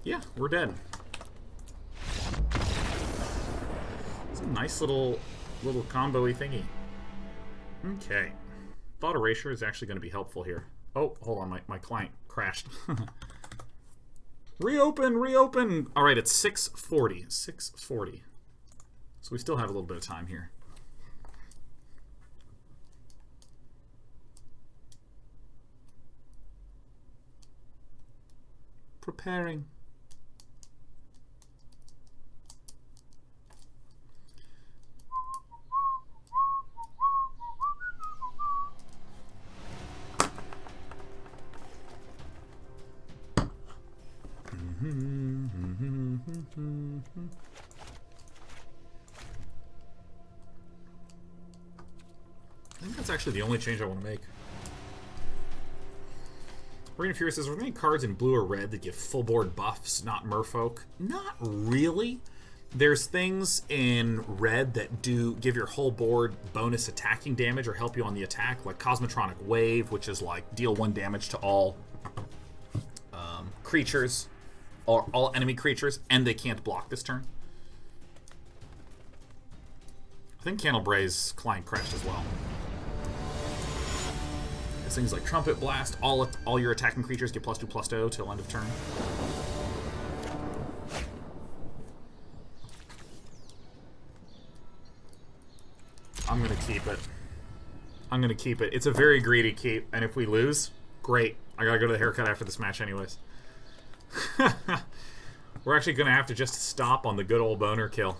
Yeah, we're dead. It's a nice little combo-y thingy. Okay. Thought Erasure is actually going to be helpful here. Oh, hold on, my client crashed. Reopen, reopen! Alright, it's 6:40. 6:40. So we still have a little bit of time here. Preparing. I think that's actually the only change I want to make. Broken Selesnya says, are there any cards in blue or red that give full board buffs, not merfolk? Not really. There's things in red that do give your whole board bonus attacking damage or help you on the attack, like Cosmotronic Wave, which is like deal 1 damage to all creatures, or all enemy creatures, and they can't block this turn. I think Candlebray's client crashed as well. There's things like Trumpet Blast, all your attacking creatures get +2/+2 till end of turn. I'm gonna keep it. I'm gonna keep it. It's a very greedy keep, and if we lose, great. I gotta go to the haircut after this match anyways. We're actually gonna have to just stop on the good old boner kill.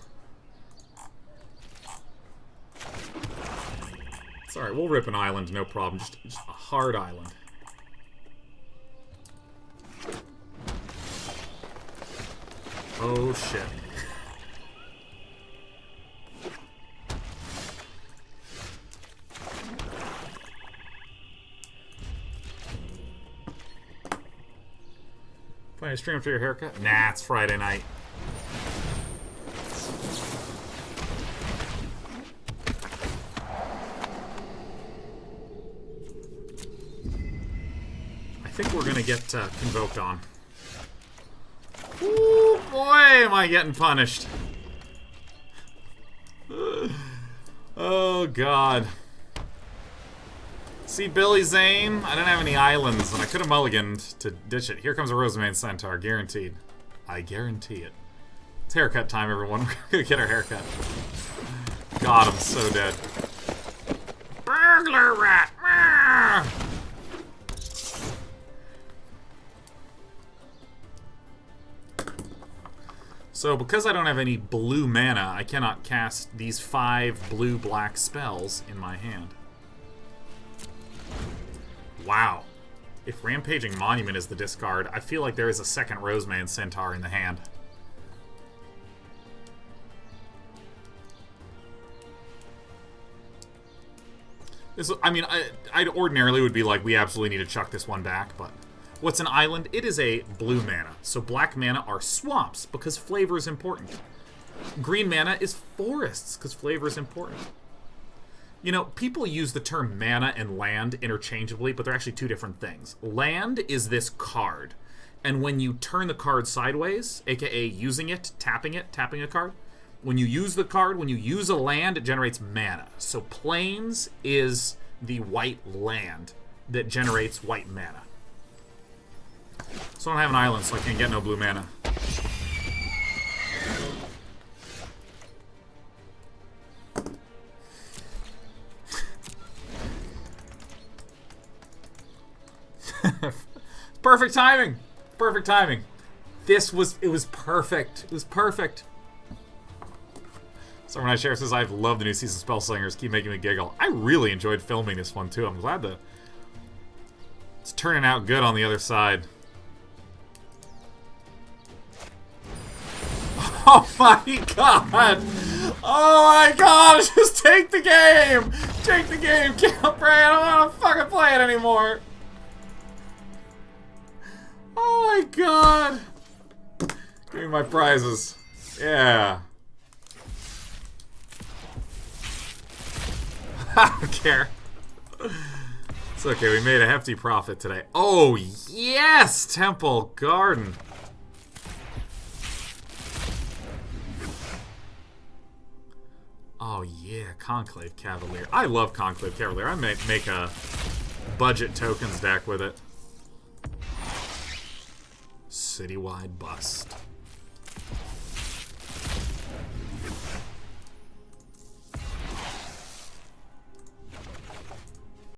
It's alright, we'll rip an island, no problem. Just a hard island. Oh shit. Planning to stream after your haircut? Nah, it's Friday night. I think we're gonna get convoked on. Ooh, boy, am I getting punished. Oh, God. See, Billy Zane, I don't have any islands, and I could have mulliganed to ditch it. Here comes a Rosemane Centaur, guaranteed. I guarantee it. It's haircut time, everyone. We're gonna get our haircut. God, I'm so dead. Burglar rat! Ah! So, because I don't have any blue mana, I cannot cast these 5 blue-black spells in my hand. Wow. If Rampaging Monument is the discard, I feel like there is a second Rosemane Centaur in the hand. This, I mean, I'd ordinarily would be like, we absolutely need to chuck this one back, but... What's an island? It is a blue mana. So black mana are swamps, because flavor is important. Green mana is forests, because flavor is important. You know, people use the term mana and land interchangeably, but they're actually two different things. Land is this card, and when you turn the card sideways, aka using it, tapping a card, when you use the card, when you use a land, it generates mana. So Plains is the white land that generates white mana. So I don't have an island, so I can't get no blue mana. Perfect timing! Perfect timing. It was perfect. It was perfect. Someone I share says, I've loved the new season of Spellslingers. Keep making me giggle. I really enjoyed filming this one, too. I'm glad that it's turning out good on the other side. Oh my god! Oh my god! Just take the game! Take the game! Can't play it! I don't want to fucking play it anymore! Oh my god! Give me my prizes. Yeah. I don't care. It's okay, we made a hefty profit today. Oh, yes! Temple Garden. Oh, yeah, Conclave Cavalier. I love Conclave Cavalier. I might make a budget tokens deck with it. Citywide Bust.